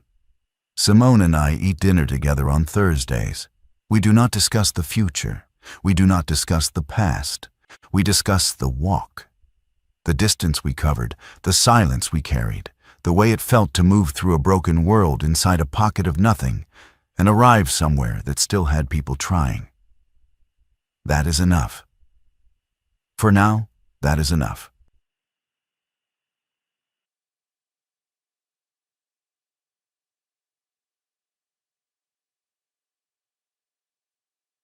Simone and I eat dinner together on Thursdays. We do not discuss the future. We do not discuss the past. We discuss the walk. The distance we covered, the silence we carried, the way it felt to move through a broken world inside a pocket of nothing and arrive somewhere that still had people trying. That is enough. For now, that is enough.